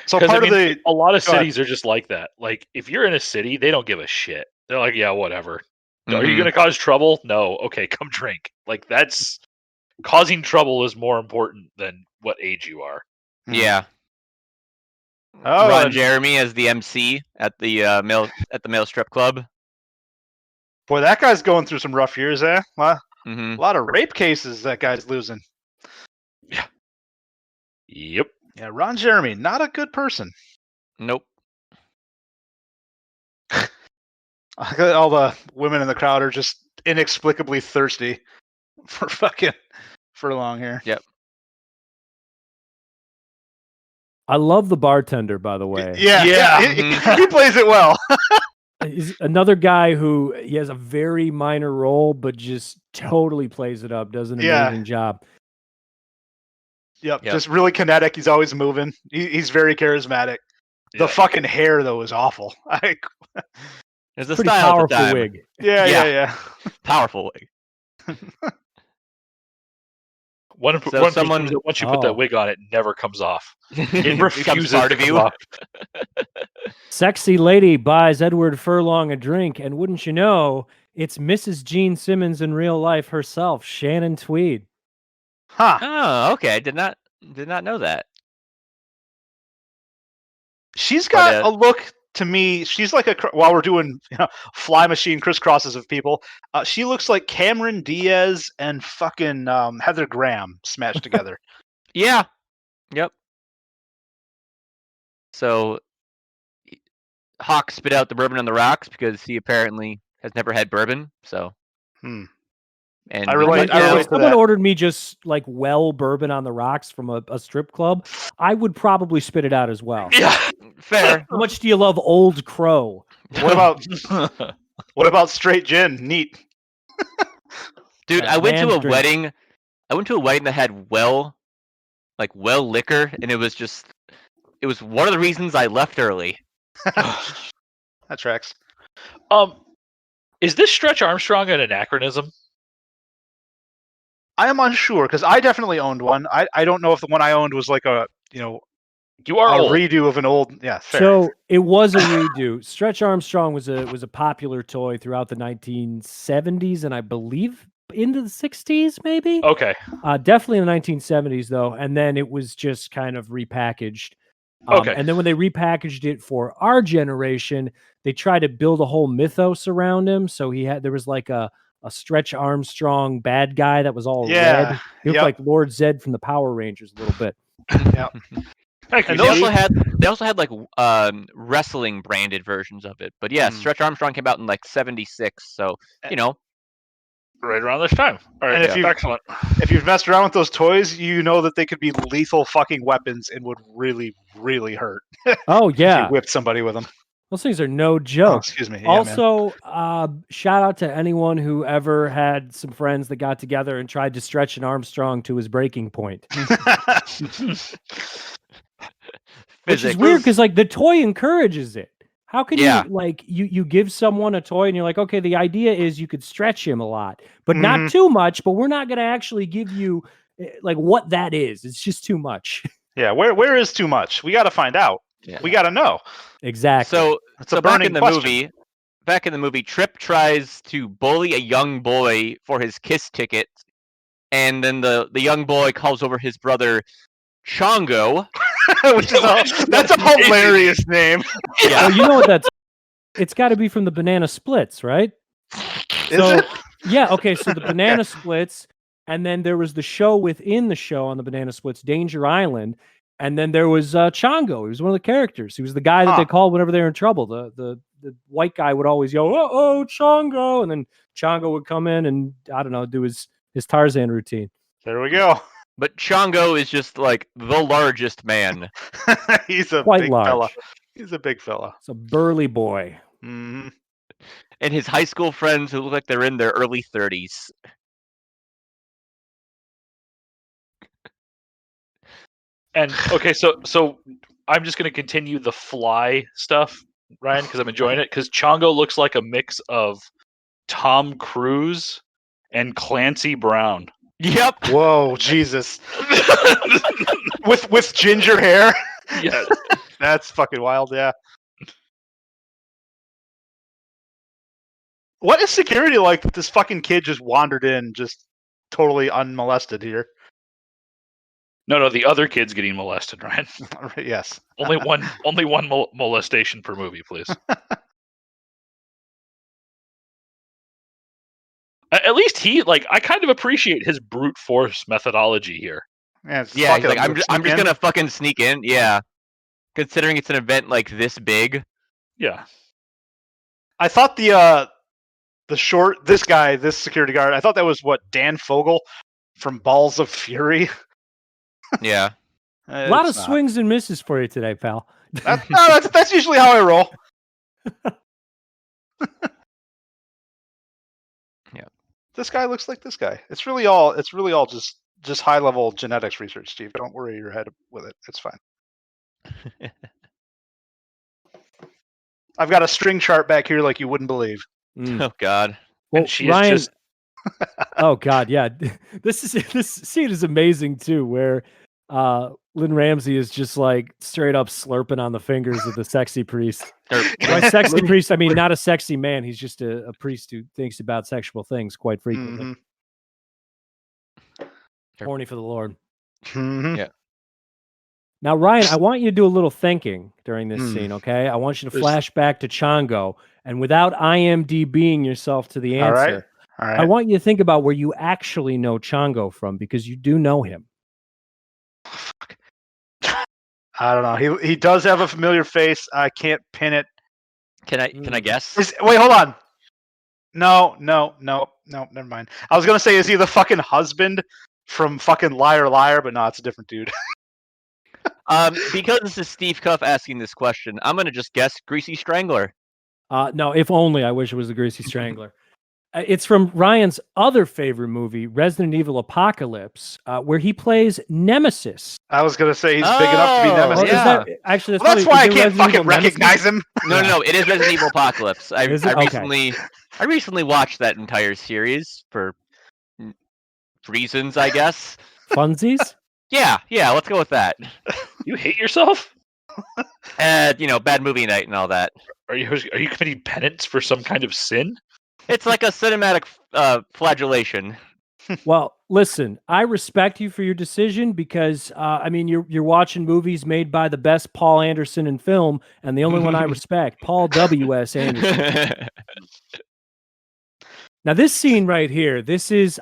So 'Cause, part I mean, of the a lot of Go ahead. cities are just like that. Like, if you're in a city, they don't give a shit. They're like, yeah, whatever. Are you Mhm. going to cause trouble? No. Okay, come drink. Like, that's causing trouble is more important than what age you are. Yeah. Oh, Ron and- Jeremy as the MC at the male strip club. boy, that guy's going through some rough years, eh? A Hmm. lot of rape cases that guy's losing. Yep. Yeah, Ron Jeremy, not a good person. Nope. All the women in the crowd are just inexplicably thirsty for fucking Furlong here. Yep. I love the bartender, by the way. Yeah. He plays it well. He's another guy who he has a very minor role, but just totally plays it up. Does an amazing job. Yep, just really kinetic. He's always moving. He's very charismatic. The fucking hair though is awful. There's a Pretty style at the powerful time. wig. Yeah. Powerful wig. Once you put that wig on, it never comes off. It refuses part to of come you. off. Sexy lady buys Edward Furlong a drink, and wouldn't you know, it's Mrs. Gene Simmons in real life herself, Shannon Tweed. Huh. Oh, okay. Did not know that. She's got a look to me. She's like while we're doing fly machine crisscrosses of people, she looks like Cameron Diaz and fucking Heather Graham smashed together. Yeah. Yep. So Hawk spit out the bourbon on the rocks because he apparently has never had bourbon. So. And I relate if to someone that. ordered me just like bourbon on the rocks from a strip club, I would probably spit it out as well. Yeah, fair. How much do you love Old Crow? What about straight gin? Neat. Dude, I went to a wedding. I went to a wedding that had well liquor, and it was one of the reasons I left early. That tracks. Is this Stretch Armstrong an anachronism? I am unsure because I definitely owned one. I don't know if the one I owned was like a you are a old. redo of an old fair. So it was a redo. Stretch Armstrong was a popular toy throughout the 1970s and I believe into the 60s maybe. Okay. Definitely in the 1970s though, and then it was just kind of repackaged. Okay. And then when they repackaged it for our generation, they tried to build a whole mythos around him. So there was like a Stretch Armstrong bad guy that was all red. He looked like Lord Zed from the Power Rangers a little bit. Yeah. And they also had like wrestling branded versions of it. But yeah, Stretch Armstrong came out in like 76, so right around this time. All right, and excellent. If you've messed around with those toys, you know that they could be lethal fucking weapons and would really, really hurt. Oh yeah, if you whipped somebody with them. Those things are no joke. Oh, excuse me. Yeah, also, shout out to anyone who ever had some friends that got together and tried to stretch an Armstrong to his breaking point. Which is weird because like the toy encourages it. How can you like you give someone a toy and you're like, okay, the idea is you could stretch him a lot, but not too much. But we're not going to actually give you like what that is. It's just too much. Yeah, where is too much? We got to find out. Yeah. We got to know. Exactly. So back in the movie, Trip tries to bully a young boy for his kiss ticket, and then the young boy calls over his brother Chongo, which is that's a hilarious name. Yeah, well, you know what it's got to be from the Banana Splits, right? Is it? Yeah. Okay. So the Banana Splits, and then there was the show within the show on the Banana Splits, Danger Island. And then there was Chongo. He was one of the characters. He was the guy that they called whenever they were in trouble. The white guy would always yell, "Oh, Chongo!" And then Chongo would come in and I don't know, do his Tarzan routine. There we go. But Chongo is just like the largest man. He's a quite big large fella. He's a big fella. It's a burly boy. Mm-hmm. And his high school friends who look like they're in their early 30s. And okay, so I'm just going to continue the fly stuff, Ryan, because I'm enjoying it. Because Chongo looks like a mix of Tom Cruise and Clancy Brown. Yep. Whoa, Jesus. with ginger hair. Yes. That's fucking wild. Yeah. What is security like that this fucking kid just wandered in, just totally unmolested here? No, the other kid's getting molested, Ryan. Yes. Only one molestation per movie, please. At least I kind of appreciate his brute force methodology here. Yeah, Yeah, he's like, I'm just gonna fucking sneak in. Yeah, considering it's an event like this big. Yeah. I thought this security guard, I thought that was Dan Fogel from Balls of Fury. Yeah. A lot of swings and misses for you today, pal. That's usually how I roll. Yeah. This guy looks like this guy. It's really all just high level genetics research, Steve. Don't worry your head with it. It's fine. I've got a string chart back here like you wouldn't believe. Oh God. Well, And she Ryan, is just oh God, yeah. This scene is amazing too, where Lynn Ramsey is just like straight up slurping on the fingers of the sexy priest. By sexy priest, I mean not a sexy man. He's just a priest who thinks about sexual things quite frequently. Horny for the Lord. Mm-hmm. Yeah. Now, Ryan, I want you to do a little thinking during this scene, okay? I want you to flash back to Chongo, and without IMDBing yourself to the answer, All right. I want you to think about where you actually know Chongo from, because you do know him. I don't know. He does have a familiar face. I can't pin it. Can I guess? Wait, hold on. No, never mind. I was gonna say, is he the fucking husband from fucking Liar Liar? But no, it's a different dude. Because this is Steve Cuff asking this question, I'm gonna just guess Greasy Strangler. No, if only I wish it was the Greasy Strangler. It's from Ryan's other favorite movie, Resident Evil Apocalypse, where he plays Nemesis. I was gonna say he's big enough to be Nemesis. Yeah. That's why I can't fucking recognize him. No, it is Resident Evil Apocalypse. I Okay. recently watched that entire series for reasons, I guess. Funsies? Yeah, let's go with that. You hate yourself? Bad movie night and all that. Are you committing penance for some kind of sin? It's like a cinematic flagellation. Well, listen, I respect you for your decision because, you're watching movies made by the best Paul Anderson in film, and the only one I respect, Paul W.S. Anderson. Now, this scene right here,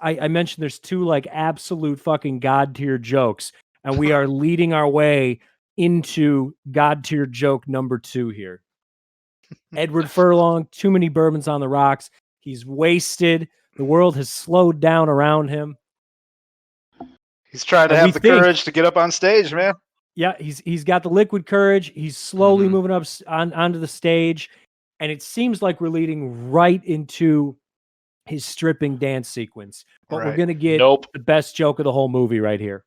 I mentioned there's two like absolute fucking god tier jokes, and we are leading our way into god tier joke number 2 here. Edward Furlong, too many bourbons on the rocks. He's wasted. The world has slowed down around him. He's trying to have the courage to get up on stage, man. Yeah, he's got the liquid courage. He's slowly moving up onto the stage, and it seems like we're leading right into his stripping dance sequence. But we're gonna get the best joke of the whole movie right here.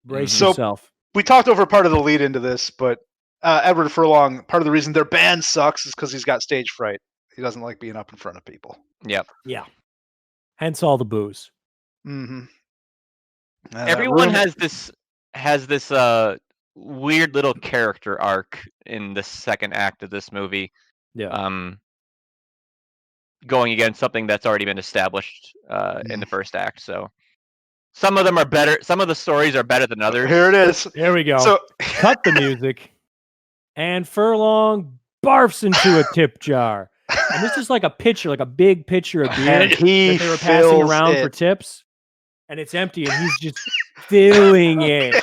Brace yourself. We talked over part of the lead into this, but Edward Furlong, part of the reason their band sucks is because he's got stage fright. He doesn't like being up in front of people. Yep. Yeah. Hence all the booze. Mm-hmm. Everyone has this weird little character arc in the second act of this movie. Yeah. Going against something that's already been established in the first act. So some of them are better. Some of the stories are better than others. Here it is. There we go. So cut the music, and Furlong barfs into a tip jar. And this is like a pitcher, like a big pitcher of beer that they were passing around for tips. And it's empty, and he's just filling it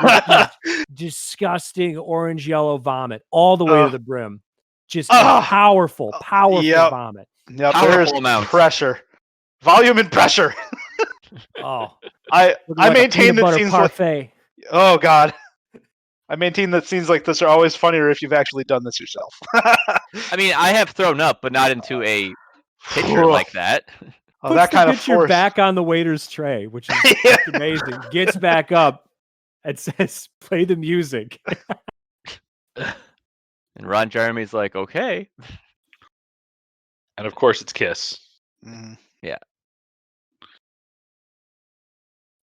with disgusting orange yellow vomit all the way to the brim. Just powerful vomit. Yep, powerful amounts. Pressure, volume, and pressure. I maintain that scenes like, oh god, I maintain that scenes like this are always funnier if you've actually done this yourself. I mean, I have thrown up, but not into a pitcher like that. Puts that kind of force back on the waiter's tray, which is amazing. Gets back up and says, "Play the music." And Ron Jeremy's like, "Okay." And of course, it's Kiss. Mm.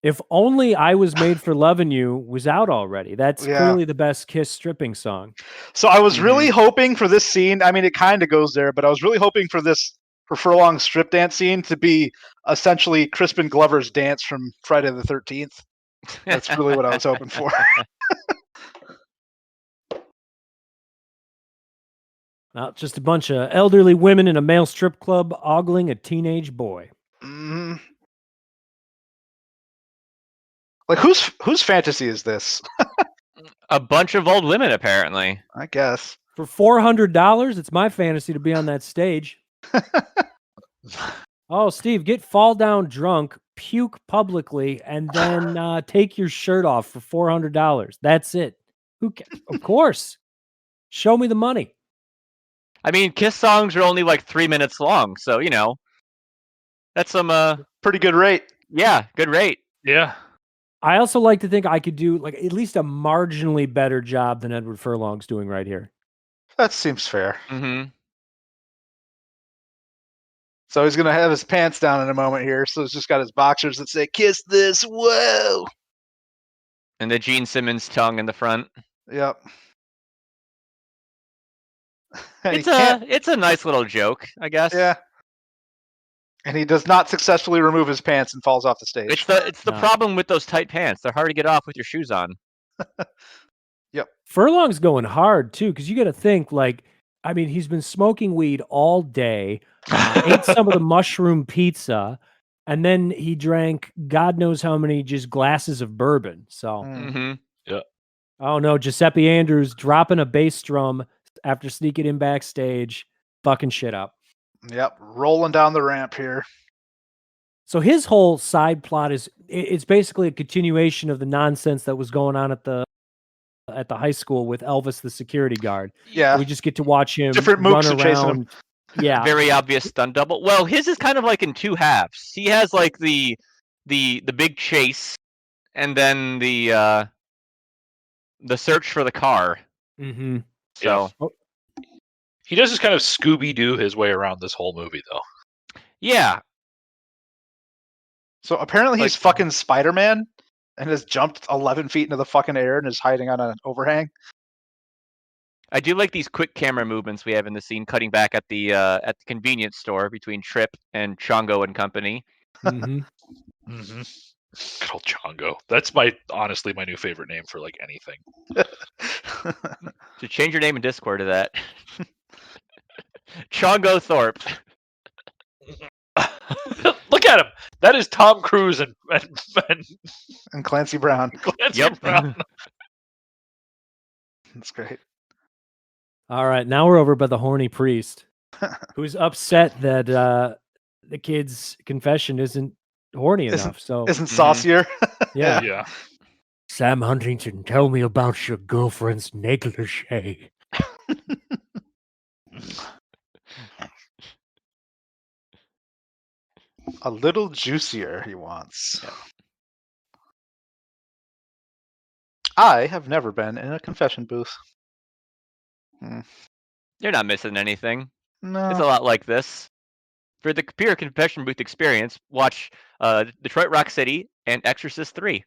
If Only I Was Made for Lovin' You was out already. That's Yeah. clearly the best Kiss stripping song. So I was really hoping for this scene. I mean, it kind of goes there, but I was really hoping for Furlong's strip dance scene to be essentially Crispin Glover's dance from Friday the 13th. That's really what I was hoping for. Not just a bunch of elderly women in a male strip club ogling a teenage boy. Mm. Like, whose fantasy is this? A bunch of old women, apparently. I guess. For $400, it's my fantasy to be on that stage. Oh, Steve, get fall down drunk, puke publicly, and then take your shirt off for $400. That's it. Of course. Show me the money. I mean, Kiss songs are only like 3 minutes long, so that's some Pretty good rate. yeah, good rate. Yeah. I also like to think I could do like at least a marginally better job than Edward Furlong's doing right here. That seems fair. Mm-hmm. So he's gonna have his pants down in a moment here. So he's just got his boxers that say "Kiss this." Whoa. And the Gene Simmons tongue in the front. Yep. And It's a nice little joke, I guess. Yeah. And he does not successfully remove his pants and falls off the stage. It's the No. problem with those tight pants. They're hard to get off with your shoes on. Furlong's going hard too, because you got to think like, I mean, he's been smoking weed all day, ate some of the mushroom pizza, and then he drank God knows how many just glasses of bourbon. So, Mm-hmm. oh no, Giuseppe Andrews dropping a bass drum after sneaking in backstage, fucking shit up. Yep. Rolling down the ramp here. So his whole side plot it's basically a continuation of the nonsense that was going on at the high school with Elvis the security guard. Yeah. We just get to watch him Different run mooks are chasing him. around. Yeah. Very obvious stunt double. Well, his is kind of like in two halves. He has like the big chase, and then the search for the car. Mm-hmm. So He does just kind of Scooby-Doo his way around this whole movie, though. yeah, So apparently he's fucking Spider-Man and has jumped 11 feet into the fucking air and is hiding on an overhang. I do like these quick camera movements we have in the scene, cutting back at the convenience store between Trip and Chongo and company. Mm-hmm. Mm-hmm. Good old Chongo. That's honestly my new favorite name for like anything. So change your name in Discord to that. Chongo Thorpe. Look at him. That is Tom Cruise and And Clancy Brown. Clancy Yep. Brown. That's great. All right, now we're over by the horny priest, who's upset that the kid's confession isn't horny enough. So Isn't saucier. yeah. Yeah. Sam Huntington, tell me about your girlfriend's negligee. A little juicier, he wants. I have never been in a confession booth. You're not missing anything. No. It's a lot like this. For the pure confession booth experience, watch Detroit Rock City and Exorcist 3.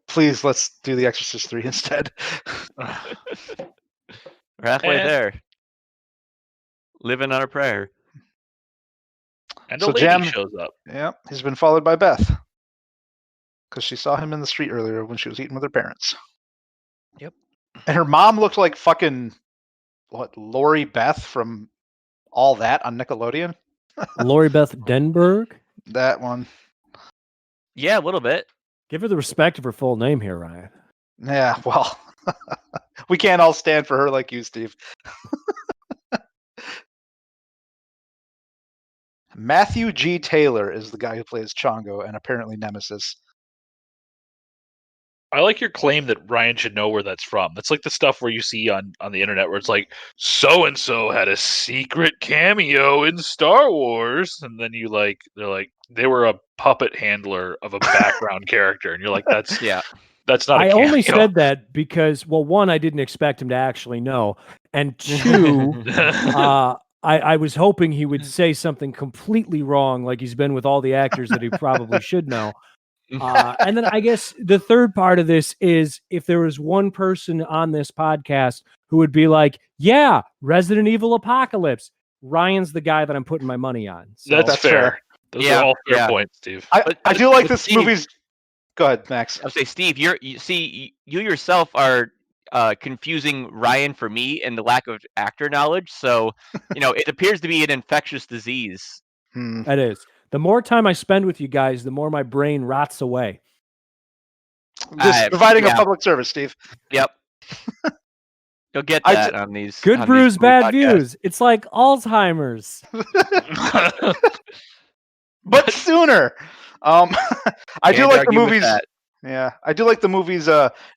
Please, let's do The Exorcist 3 instead. We're halfway And- there. Living on a prayer. And So a lady Jam- shows up. Yeah, he's been followed by Beth. Because she saw him in the street earlier when she was eating with her parents. Yep. And her mom looked like fucking, Lori Beth from All That on Nickelodeon? Lori Beth Denberg. That one. Yeah, a little bit. Give her the respect of her full name here, Ryan. Yeah, well, we can't all stand for her like you, Steve. Matthew G. Taylor is the guy who plays Chongo and apparently Nemesis. I like your claim that Ryan should know where that's from. That's like the stuff where you see on the internet where it's like, so and so had a secret cameo in Star Wars, and then they're like they were a puppet handler of a background character, and you're like, that's Yeah. that's not. I a cameo. only said that because, well, one, I didn't expect him to actually know, and two, I was hoping he would say something completely wrong, like he's been with all the actors that he probably should know. And then I guess the third part of this is if there was one person on this podcast who would be like, yeah, Resident Evil Apocalypse, Ryan's the guy that I'm putting my money on. So That's fair. Those are all fair points, Steve. I do like this Steve, movie's. Go ahead, Max. I'll say, Steve, you yourself are confusing Ryan for me and the lack of actor knowledge. So, it appears to be an infectious disease. It is. The more time I spend with you guys, the more my brain rots away. Just providing a public service, Steve. Yep. You'll get that on these. Good on brews, these bad podcasts. views. It's like Alzheimer's. But sooner. I do like the movie's. Yeah, I do like the movie's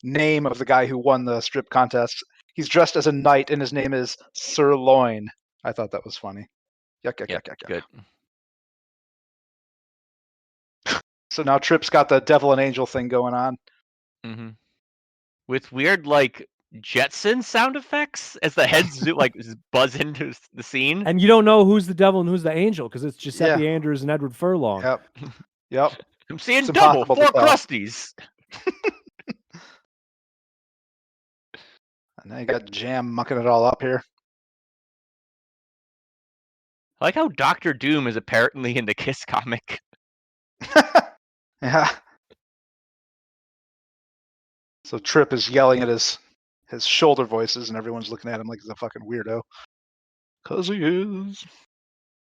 name of the guy who won the strip contest. He's dressed as a knight, and his name is Sirloin. I thought that was funny. Yuck. Good. So now Trip's got the devil and angel thing going on. Mm-hmm. With weird, Jetson sound effects as the heads buzz into the scene. And you don't know who's the devil and who's the angel because it's Giuseppe Andrews and Edward Furlong. Yep. I'm seeing double, 4 crusties. And now you got Jam mucking it all up here. I like how Dr. Doom is apparently in the Kiss comic. Yeah. So Trip is yelling at his shoulder voices, and everyone's looking at him like he's a fucking weirdo. 'Cause he is.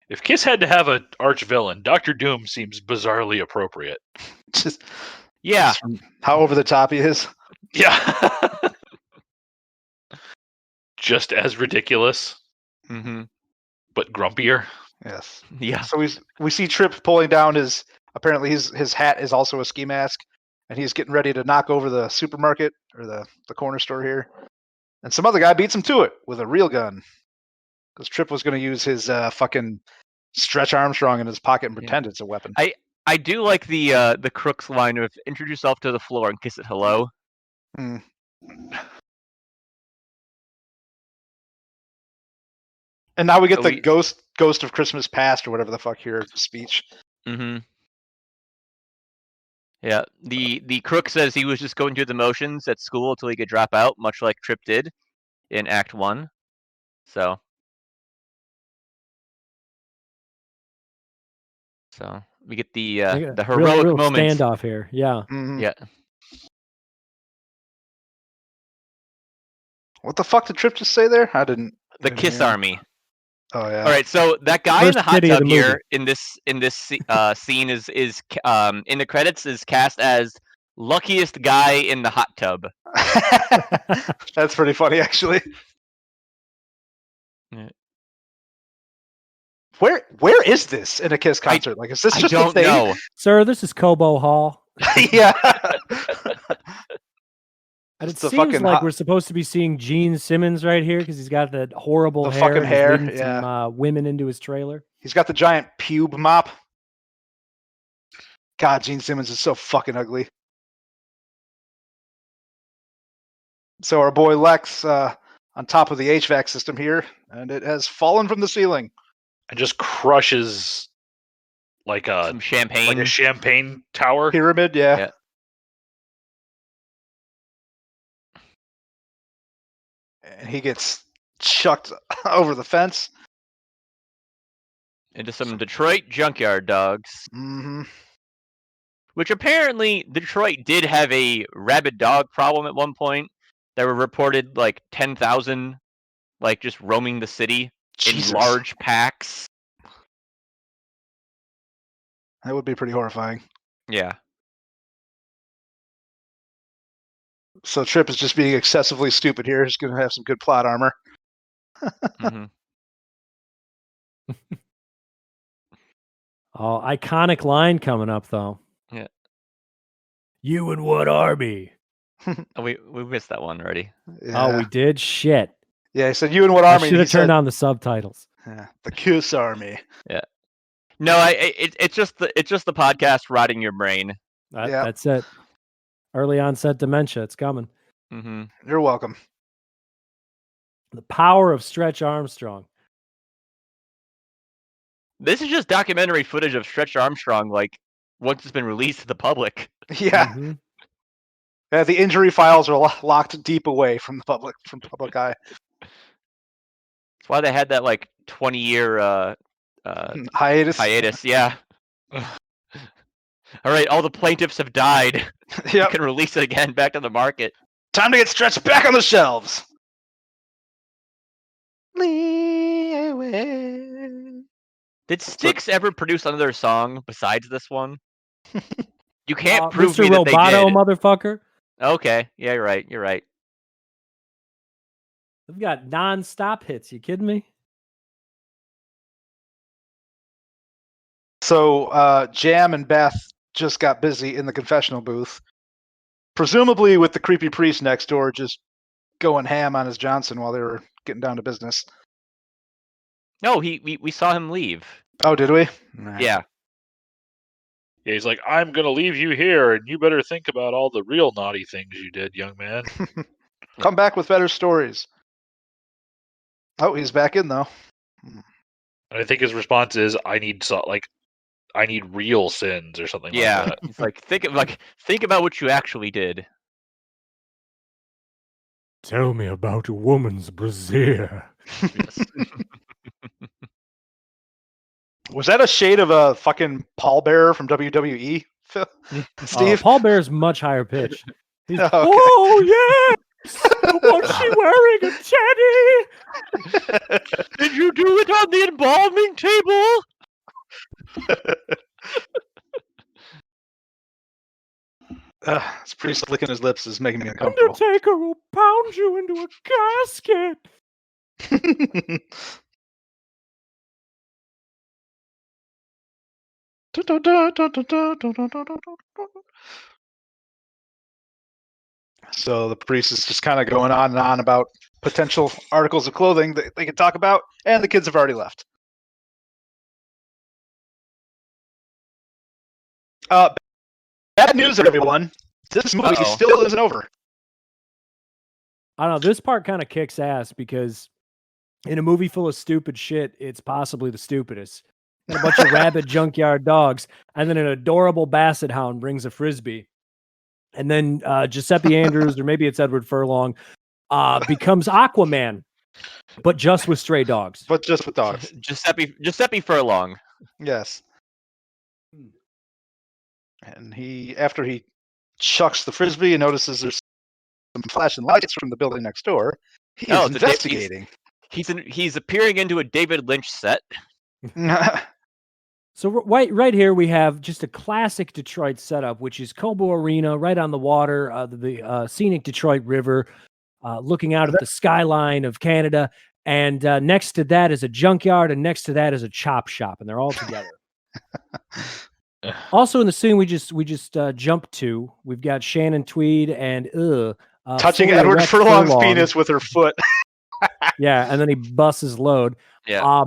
If Kiss had to have an arch villain, Dr. Doom seems bizarrely appropriate. Just from how over the top he is. Yeah. Just as ridiculous. Mm-hmm. But grumpier. Yes. Yeah. So we see Trip pulling down his hat is also a ski mask, and he's getting ready to knock over the supermarket or the corner store here. And some other guy beats him to it with a real gun. Because Trip was going to use his fucking Stretch Armstrong in his pocket and pretend it's a weapon. I do like the Crook's line of introduce yourself to the floor and kiss it hello. Mm. And now we get the Ghost of Christmas Past or whatever the fuck here speech. Mm-hmm. Yeah, the Crook says he was just going through the motions at school until he could drop out, much like Trip did in Act 1. So we get the heroic real moment standoff here. Yeah. Mm-hmm. Yeah. What the fuck did Trip just say there? I didn't. The Kiss Army. Oh yeah. All right, so that guy First in the hot kitty of tub the here in this scene is in the credits is cast as luckiest guy in the hot tub. That's pretty funny, actually. Yeah. Where is this in a Kiss concert? Is this just a thing? Know. Sir, this is Cobo Hall. Yeah. And it seems like we're supposed to be seeing Gene Simmons right here because he's got that horrible hair. Fucking hair. Leading Yeah. some women into his trailer. He's got the giant pube mop. God, Gene Simmons is so fucking ugly. So our boy Lex on top of the HVAC system here, and it has fallen from the ceiling. And just crushes some champagne. Like a champagne tower. Pyramid, yeah. And he gets chucked over the fence. Into some Detroit junkyard dogs. Mm-hmm. Which apparently Detroit did have a rabid dog problem at one point. There were reported 10,000 just roaming the city in large packs. That would be pretty horrifying. Yeah. So Trip is just being excessively stupid here. He's going to have some good plot armor. Mm-hmm. Oh, iconic line coming up though. Yeah. You and what army? we missed that one already. Yeah. Oh, we did? Shit. Yeah, he said, you and what army? I should have turned on the subtitles. Yeah, the Kiss Army. Yeah. No, it's just the podcast rotting your brain. That's it. Early onset dementia. It's coming. Mm-hmm. You're welcome. The power of Stretch Armstrong. This is just documentary footage of Stretch Armstrong, like, once it's been released to the public. Yeah. Mhm. Yeah, the injury files are locked deep away from the public eye. That's why they had that, like, 20-year Hiatus. hiatus, yeah. All right, all the plaintiffs have died. You Yep. can release it again back to the market. Time to get Stretch back on the shelves. Lee away. Did Styx ever produce another song besides this one? You can't prove Mr. me that they Roboto, did. motherfucker. Okay, yeah, you're right. You're right. We've got non-stop hits. You kidding me? So Jam and Beth just got busy in the confessional booth, presumably with the creepy priest next door just going ham on his Johnson while they were getting down to business. No, we saw him leave. Oh, did we? Yeah. Yeah, he's like, I'm gonna leave you here, and you better think about all the real naughty things you did, young man. Come back with better stories. Oh, he's back in though. And I think his response is, I need real sins or something Yeah. like that. It's like think about what you actually did. Tell me about a woman's brassiere. Yes. Was that a shade of a fucking pallbearer from WWE, Steve? Paul Bear's much higher pitch. He's, Okay. oh, yes! Was she wearing a teddy? Did you do it on the embalming table? This priest licking his lips is making me uncomfortable. Undertaker will pound you into a casket. So the priest is just kind of going on and on about potential articles of clothing that they could talk about, and the kids have already left. Bad news, everyone. This movie still isn't over. I don't know. This part kind of kicks ass because in a movie full of stupid shit, it's possibly the stupidest. And a bunch of rabid junkyard dogs, and then an adorable basset hound brings a frisbee. And then Giuseppe Andrews, or maybe it's Edward Furlong, becomes Aquaman, but just with stray dogs. But just with dogs. Giuseppe Furlong. Yes. And after he chucks the frisbee and notices there's some flashing lights from the building next door, he is investigating. He's appearing into a David Lynch set. So right here we have just a classic Detroit setup, which is Cobo Arena, right on the water, the scenic Detroit River, looking out at the skyline of Canada. And next to that is a junkyard, and next to that is a chop shop, and they're all together. Also in the scene we just jumped to, we've got Shannon Tweed and touching Edward Furlong's penis with her foot. Yeah, and then he busts his load. Yeah.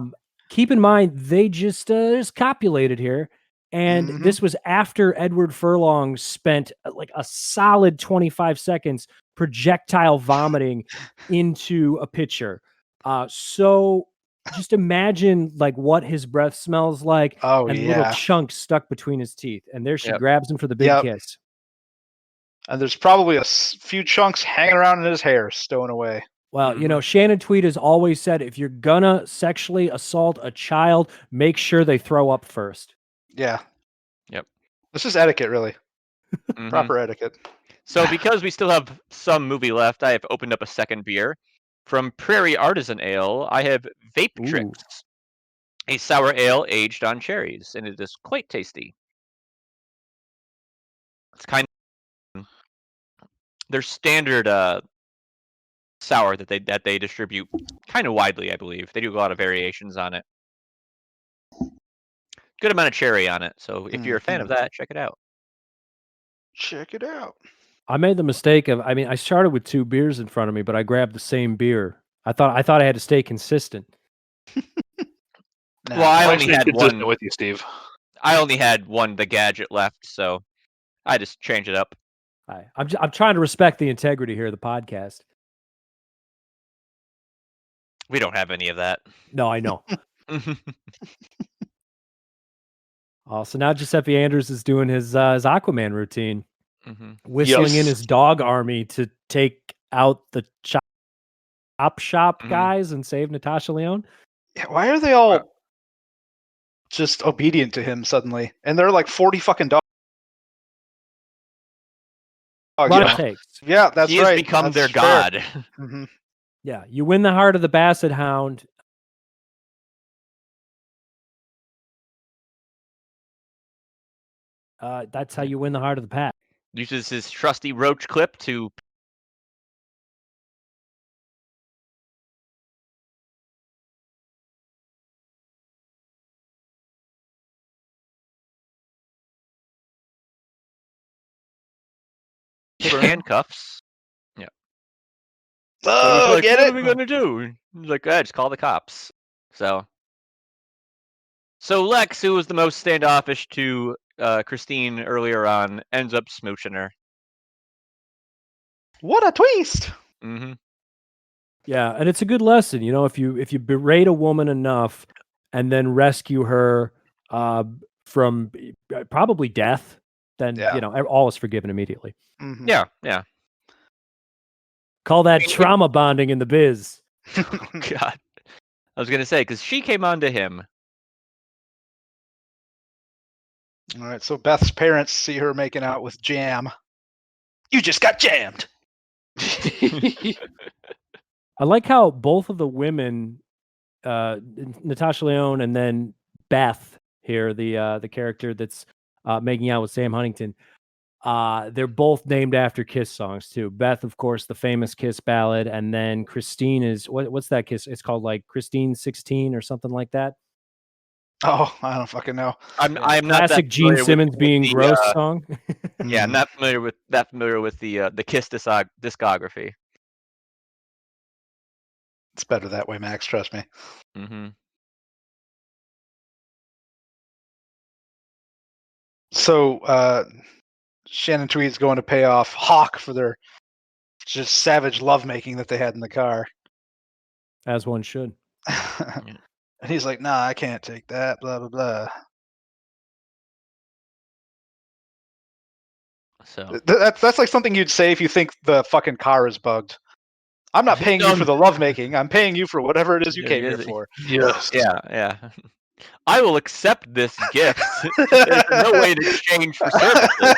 Keep in mind, they just copulated here. And this was after Edward Furlong spent like a solid 25 seconds projectile vomiting into a pitcher. So just imagine like what his breath smells like. And little chunks stuck between his teeth. And there she grabs him for the big kiss. And there's probably a few chunks hanging around in his hair, stowing away. Well, you know, Shannon Tweed has always said, if you're gonna sexually assault a child, make sure they throw up first. Yeah. Yep. This is etiquette, really. Proper etiquette. So because we still have some movie left, I have opened up a second beer. From Prairie Artisan Ale, I have Vape Tricks, a sour ale aged on cherries, and it is quite tasty. It's kind of their standard sour that they distribute kind of widely, I believe. They do a lot of variations on it. Good amount of cherry on it. So if you're a fan of that, check it out. Check it out. I made the mistake of, I started with 2 beers in front of me, but I grabbed the same beer. I thought I had to stay consistent. Well, I only had one with you, Steve. I only had one the gadget left, so I just changed it up. I'm trying to respect the integrity here of the podcast. We don't have any of that. No, I know. So now Giuseppe Andrews is doing his Aquaman routine, whistling in Yes. his dog army to take out the chop shop guys and save Natasha Lyonne. Yeah, why are they all just obedient to him suddenly? And they're like 40 fucking dogs. What it takes. Yeah, that's he has right. become That's their fair. god. Mhm. Yeah, you win the heart of the Basset Hound. That's how you win the heart of the pack. Uses his trusty roach clip to handcuffs. Yeah. So he's Oh, like, get what it? are we gonna do? He's like, just call the cops. So Lex, who was the most standoffish to Christine earlier on, ends up smooching her. What a twist! Mm-hmm. Yeah, and it's a good lesson, you know, if you berate a woman enough and then rescue her from probably death, then you know all is forgiven immediately. Mhm. Yeah. Call that trauma bonding in the biz. Oh, God, I was gonna say because she came on to him. All right, so Beth's parents see her making out with Jam. You just got jammed. I like how both of the women, Natasha Lyonne and then Beth here, the character that's making out with Sam Huntington, they're both named after Kiss songs too. Beth, of course, the famous Kiss ballad, and then Christine is what's that Kiss? It's called like Christine 16 or something like that. Oh, I don't fucking know. I'm not classic that Gene familiar Simmons with being the, gross song. Yeah, I'm not familiar with the Kiss discography. It's better that way, Max. Trust me. Mm-hmm. So Shannon Tweed's going to pay off Hawk for their just savage lovemaking that they had in the car. As one should. And he's like, nah, I can't take that, blah, blah, blah. So That's like something you'd say if you think the fucking car is bugged. I'm not paying you for the lovemaking. I'm paying you for whatever it is you came here for. Yes. Yeah. I will accept this gift. There's no way in exchange for services.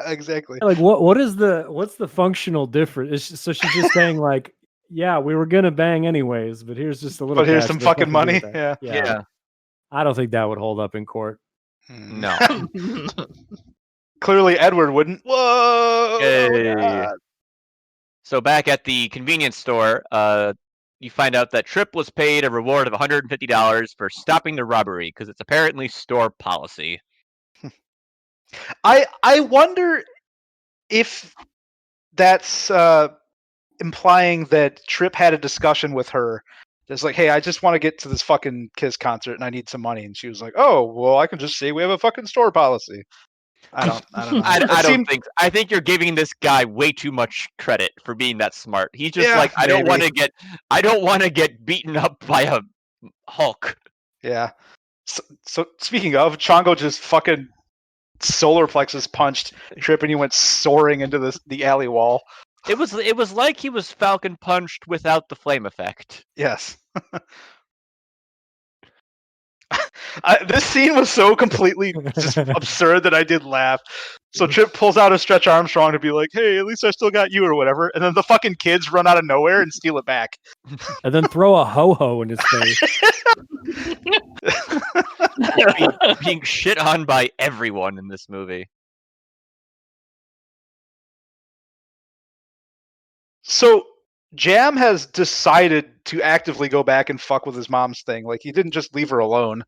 Exactly. Like what's the functional difference? So she's just saying like, yeah, we were gonna bang anyways, but here's just a little. But here's cash some to have fucking nothing to do money. with that. Yeah. I don't think that would hold up in court. No. Clearly, Edward wouldn't. Whoa! Hey. Oh, God. So back at the convenience store, you find out that Tripp was paid a reward of $150 for stopping the robbery because it's apparently store policy. I wonder if that's implying that Tripp had a discussion with her. Just like, hey, I just want to get to this fucking Kiss concert and I need some money. And she was like, oh, well, I can just say we have a fucking store policy. I don't know. I think you're giving this guy way too much credit for being that smart. He's just Yeah, like, I don't maybe. want to get beaten up by a Hulk. Yeah. So speaking of, Chongo just fucking solar plexus punched Tripp and he went soaring into the alley wall. It was like he was Falcon punched without the flame effect. Yes. This scene was so completely just absurd that I did laugh. So Tripp pulls out a Stretch Armstrong to be like, hey, at least I still got you or whatever. And then the fucking kids run out of nowhere and steal it back. And then throw a ho-ho in his face. being shit on by everyone in this movie. So Jam has decided to actively go back and fuck with his mom's thing. Like, he didn't just leave her alone.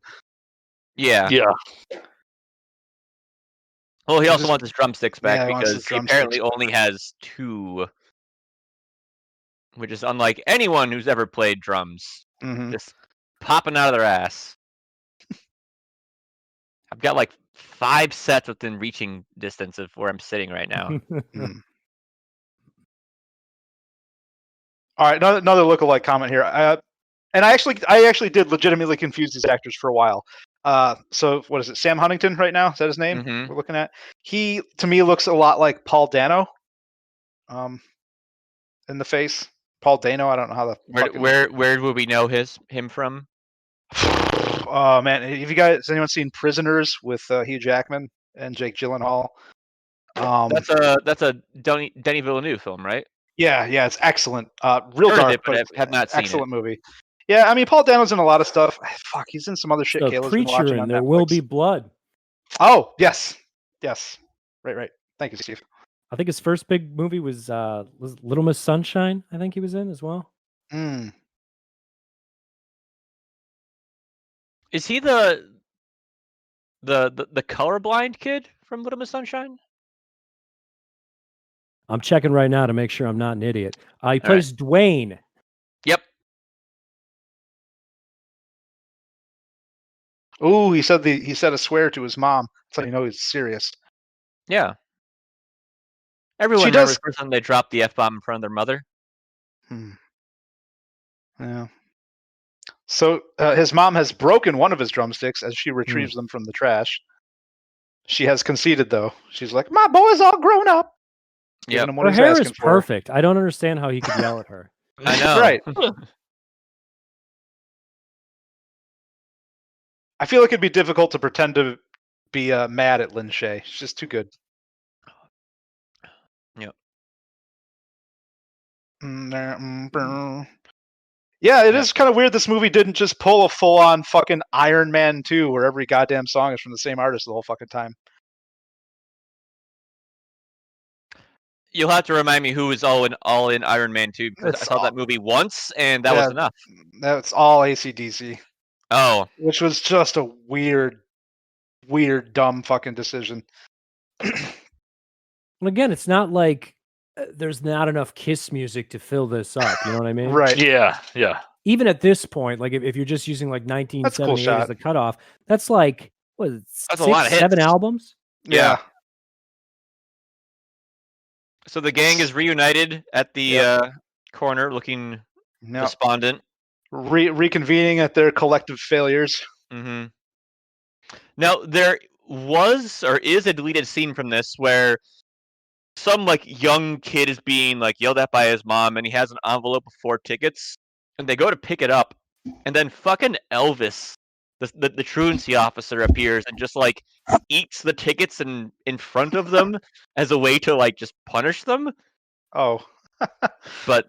Yeah. Well, he also wants his drumsticks back because he apparently only has 2, which is unlike anyone who's ever played drums. Mm-hmm. Just popping out of their ass. I've got like 5 sets within reaching distance of where I'm sitting right now. All right, another lookalike comment here. And I actually did legitimately confuse these actors for a while. So what is it? Sam Huntington right now? Is that his name? Mhm. We're looking at. He to me looks a lot like Paul Dano. In the face. Paul Dano. I don't know how the Where would we know him from? Oh man, have you guys? Has anyone seen Prisoners with Hugh Jackman and Jake Gyllenhaal? That's a Denny Villeneuve film, right? Yeah, it's excellent. Real Heard of dark, it, but but I it's have not seen it. excellent movie. Yeah, I mean Paul Dano's in a lot of stuff. Fuck, he's in some other shit. The Kayla's been Preacher watching and on There Netflix. Will Be Blood. Oh yes. Right. Thank you, Steve. I think his first big movie was Little Miss Sunshine. I think he was in as well. Is he the colorblind kid from Little Miss Sunshine? I'm checking right now to make sure I'm not an idiot. He plays Dwayne. Yep. Ooh, he said a swear to his mom. That's how you know he's serious. Yeah. Everyone remembers the first time they dropped the F-bomb in front of their mother. Yeah. So his mom has broken one of his drumsticks as she retrieves them from the trash. She has conceded, though. She's like, "My boy's all grown up." Yeah, her hair is perfect. I don't understand how he could yell at her. I know, right? I feel like it'd be difficult to pretend to be mad at Lin Shaye. She's just too good. Yep. Yeah, it is kind of weird this movie didn't just pull a full-on fucking Iron Man 2 where every goddamn song is from the same artist the whole fucking time. You'll have to remind me who was all in Iron Man 2 because I saw that movie once and that was enough. That's all AC/DC. Oh. Which was just a weird, dumb fucking decision. And again, it's not like there's not enough Kiss music to fill this up. You know what I mean? Right. Yeah. Even at this point, like if you're just using like 1978 as the cutoff, that's like that's 6, a lot of 7 albums. Yeah. So the gang is reunited at the corner, looking despondent. Reconvening at their collective failures. Mm-hmm. Now there was or is a deleted scene from this where some like young kid is being like yelled at by his mom, and he has an envelope of 4 tickets, and they go to pick it up, and then fucking Elvis, the truancy officer, appears and just like eats the tickets in front of them as a way to like just punish them. Oh. But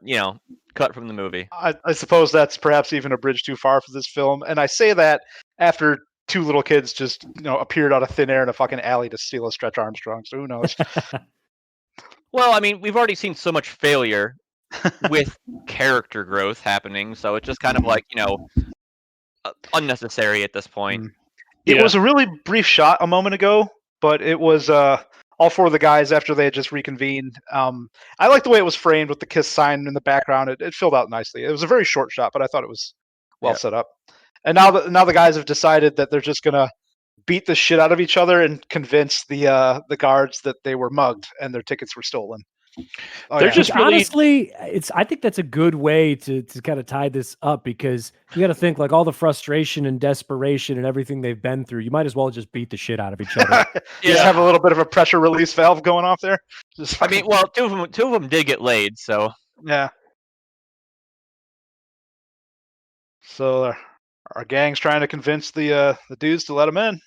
cut from the movie. I suppose that's perhaps even a bridge too far for this film, and I say that after 2 little kids just appeared out of thin air in a fucking alley to steal a Stretch Armstrong. So who knows? Well, I mean, we've already seen so much failure with character growth happening, so it's just kind of like unnecessary at this point. It was a really brief shot a moment ago, but it was all 4 of the guys after they had just reconvened. I like the way it was framed with the Kiss sign in the background. It filled out nicely. It was a very short shot, but I thought it was well set up. And now the guys have decided that they're just gonna beat the shit out of each other and convince the guards that they were mugged and their tickets were stolen. They're just really... honestly, I think that's a good way to kind of tie this up, because you got to think like all the frustration and desperation and everything they've been through. You might as well just beat the shit out of each other. Just have a little bit of a pressure release valve going off there. I mean, well, two of them did get laid, so yeah. So our gang's trying to convince the dudes to let them in.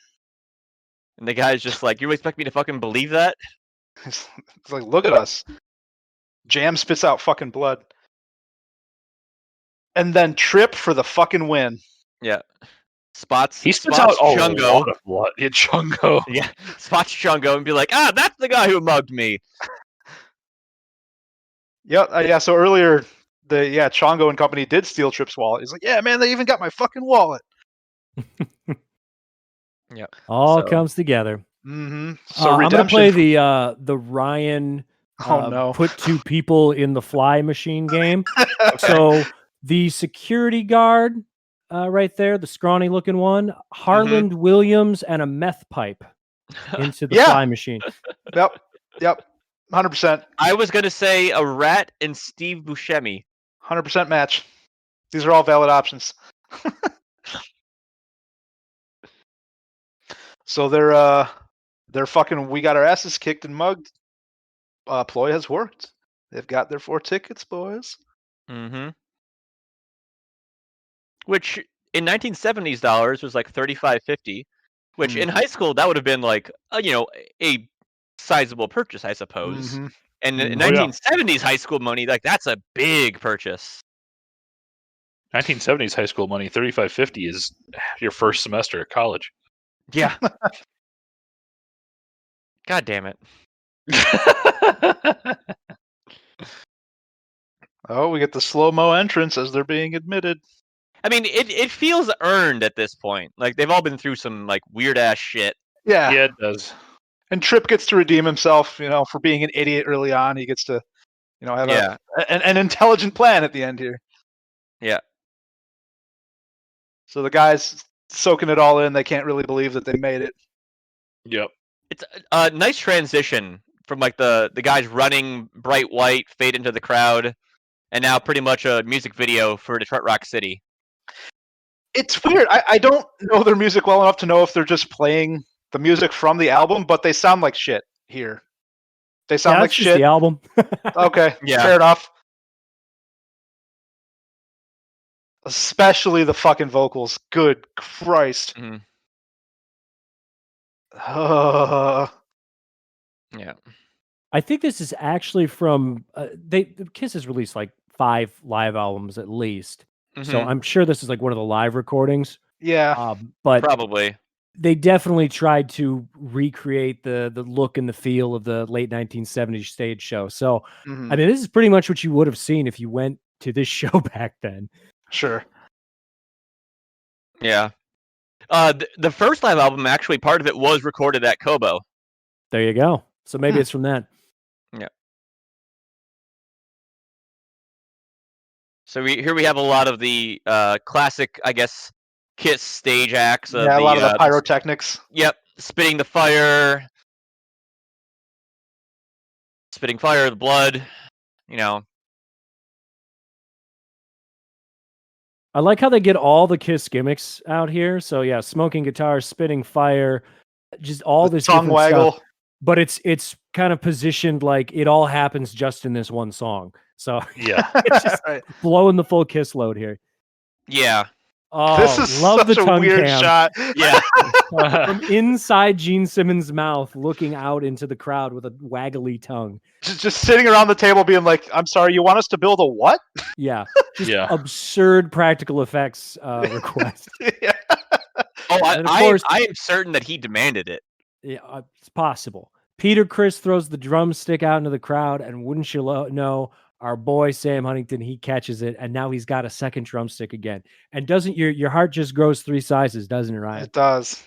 And the guy's just like, "You expect me to fucking believe that?" It's like, look at us. Jam spits out fucking blood. And then Trip for the fucking win. Yeah. He spits out a lot of blood. Yeah, Chungo. Yeah. Spots Chungo and be like, that's the guy who mugged me. Yeah, so earlier Chongo and company did steal Trip's wallet. He's like, yeah, man, they even got my fucking wallet. Yeah. All comes together. Mm-hmm. So I'm gonna play the Ryan put 2 people in the fly machine game. So the security guard right there, the scrawny looking one, Harland Williams, and a meth pipe into the fly machine. Yep. 100%. I was gonna say a rat and Steve Buscemi. 100% match. These are all valid options. So they're fucking. We got our asses kicked and mugged. Ploy has worked. They've got their 4 tickets, boys. Mm-hmm. Which in 1970s dollars was like $35.50, which in high school that would have been like a sizable purchase, I suppose. Mhm. And in Mhm. 1970s high school money, like that's a big purchase. 1970s high school money, $35.50 is your first semester at college. Yeah. God damn it. Oh, we get the slow-mo entrance as they're being admitted. I mean, it feels earned at this point. Like they've all been through some like weird ass shit. Yeah. Yeah, it does. And Tripp gets to redeem himself, for being an idiot early on. He gets to, have Yeah. an intelligent plan at the end here. Yeah. So the guys soaking it all in. They can't really believe that they made it. Yep. It's a nice transition from like the guys running bright white, fade into the crowd, and now pretty much a music video for Detroit Rock City. It's weird. I don't know their music well enough to know if they're just playing the music from the album, but they sound like shit here. They sound like that's just shit. the album. Okay, Yeah. fair enough. Especially the fucking vocals. Good Christ. Mhm. Yeah. I think this is actually from Kiss has released like 5 live albums at least. So Mhm. I'm sure this is like one of the live recordings. Yeah. But Probably. they definitely tried to recreate the look and the feel of the late 1970s stage show. So Mhm. I mean, this is pretty much what you would have seen if you went to this show back then. Sure. Yeah. The first live album, actually, part of it was recorded at Cobo. There you go. So maybe it's from that. Yeah. So here we have a lot of the classic, I guess, Kiss stage acts. Of Yeah, a lot of the the pyrotechnics. Yep, spitting the fire, spitting fire, the blood. I like how they get all the Kiss gimmicks out here. So yeah, smoking guitar, spitting fire, just all The this tongue different waggle. stuff. But it's kind of positioned like it all happens just in this one song. So Yeah. it's just Right. blowing the full Kiss load here. Yeah. Oh, This is love such the a tongue weird cam. shot. Yeah. From inside Gene Simmons' mouth, looking out into the crowd with a waggly tongue. Just sitting around the table being like, I'm sorry, you want us to build a what? Yeah, just Yeah. absurd practical effects request. Yeah. Oh, And of course- I am certain that he demanded it. Yeah, it's possible. Peter Criss throws the drumstick out into the crowd, and wouldn't you know, our boy Sam Huntington, he catches it, and now he's got a second drumstick again. And doesn't your heart just grows 3 sizes, doesn't it, Ryan? It does.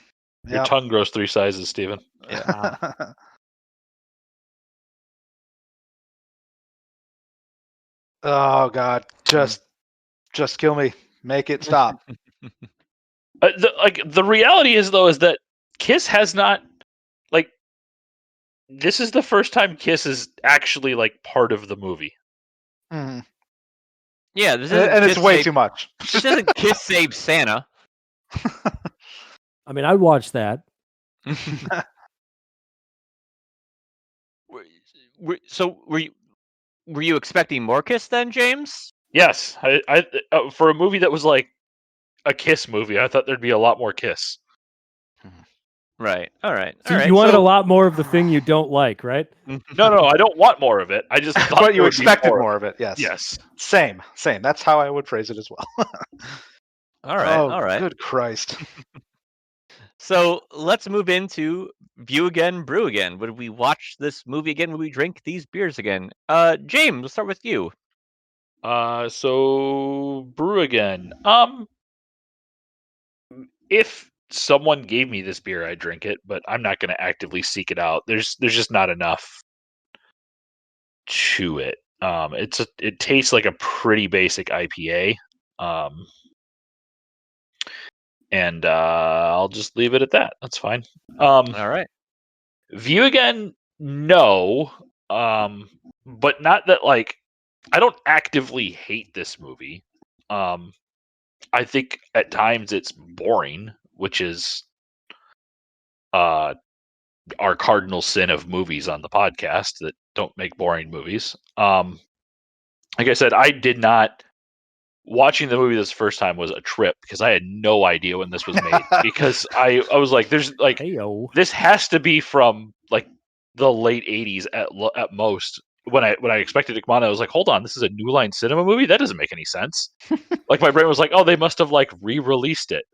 Your Yep. tongue grows 3 sizes, Steven. Wow. Oh God, just kill me. Make it stop. The reality is though is that Kiss has not this is the first time Kiss is actually like part of the movie. Mhm. Yeah, this isn't And it's Kiss way Save- too much. This isn't Kiss Save Santa. I mean, I'd watch that. So were you expecting more Kiss then, James? Yes, I for a movie that was like a Kiss movie, I thought there'd be a lot more Kiss. Right. All right. So All right. you wanted a lot more of the thing you don't like, right? No, I don't want more of it. I just thought But you there would be expected more. more of it, yes. Yes. Same. That's how I would phrase it as well. All right. Oh, All right. Good Christ. So let's move into View Again, Brew Again. Would we watch this movie again? Would we drink these beers again? James, let's start with you. So Brew Again. If someone gave me this beer, I'd drink it, but I'm not going to actively seek it out. There's just not enough to it. It tastes like a pretty basic IPA. And I'll just leave it at that. That's fine. All right. View Again, no. But not that like I don't actively hate this movie. I think at times it's boring, which is our cardinal sin of movies on the podcast that don't make boring movies. Like I said, I did not. Watching the movie this first time was a trip because I had no idea when this was made. Because I was like, "There's like Heyo. this has to be from like the late '80s at most." When I expected to come on, I was like, "Hold on, this is a New Line Cinema movie? That doesn't make any sense." Like my brain was like, "Oh, they must have like re-released it."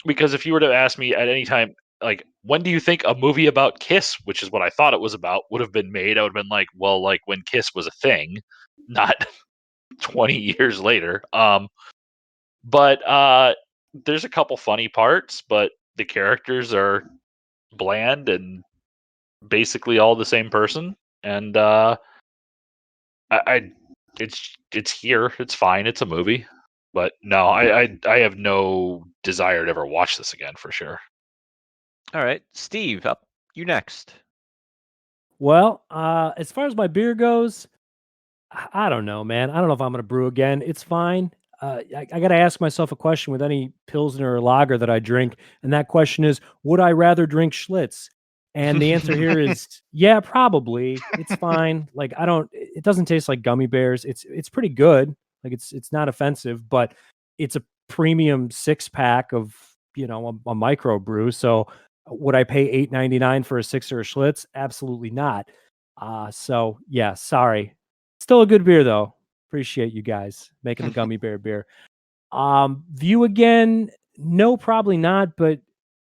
Because if you were to ask me at any time, like, when do you think a movie about Kiss, which is what I thought it was about, would have been made? I would have been like, well, like when Kiss was a thing, not 20 years later. But there's a couple funny parts, but the characters are bland and basically all the same person. And it's here. It's fine. It's a movie. But no, I have no desire to ever watch this again for sure. All right, Steve, up you next. Well, as far as my beer goes, I don't know, man. I don't know if I'm gonna brew again. It's fine. I got to ask myself a question with any pilsner or lager that I drink, and that question is: would I rather drink Schlitz? And the answer here is yeah, probably. It's fine. Like I don't. It doesn't taste like gummy bears. It's pretty good. Like it's not offensive, but it's a premium 6-pack of a micro brew. So would I pay $8.99 for a 6 or a Schlitz? Absolutely not. So yeah, sorry. Still a good beer though. Appreciate you guys making the gummy bear beer. View again? No, probably not, but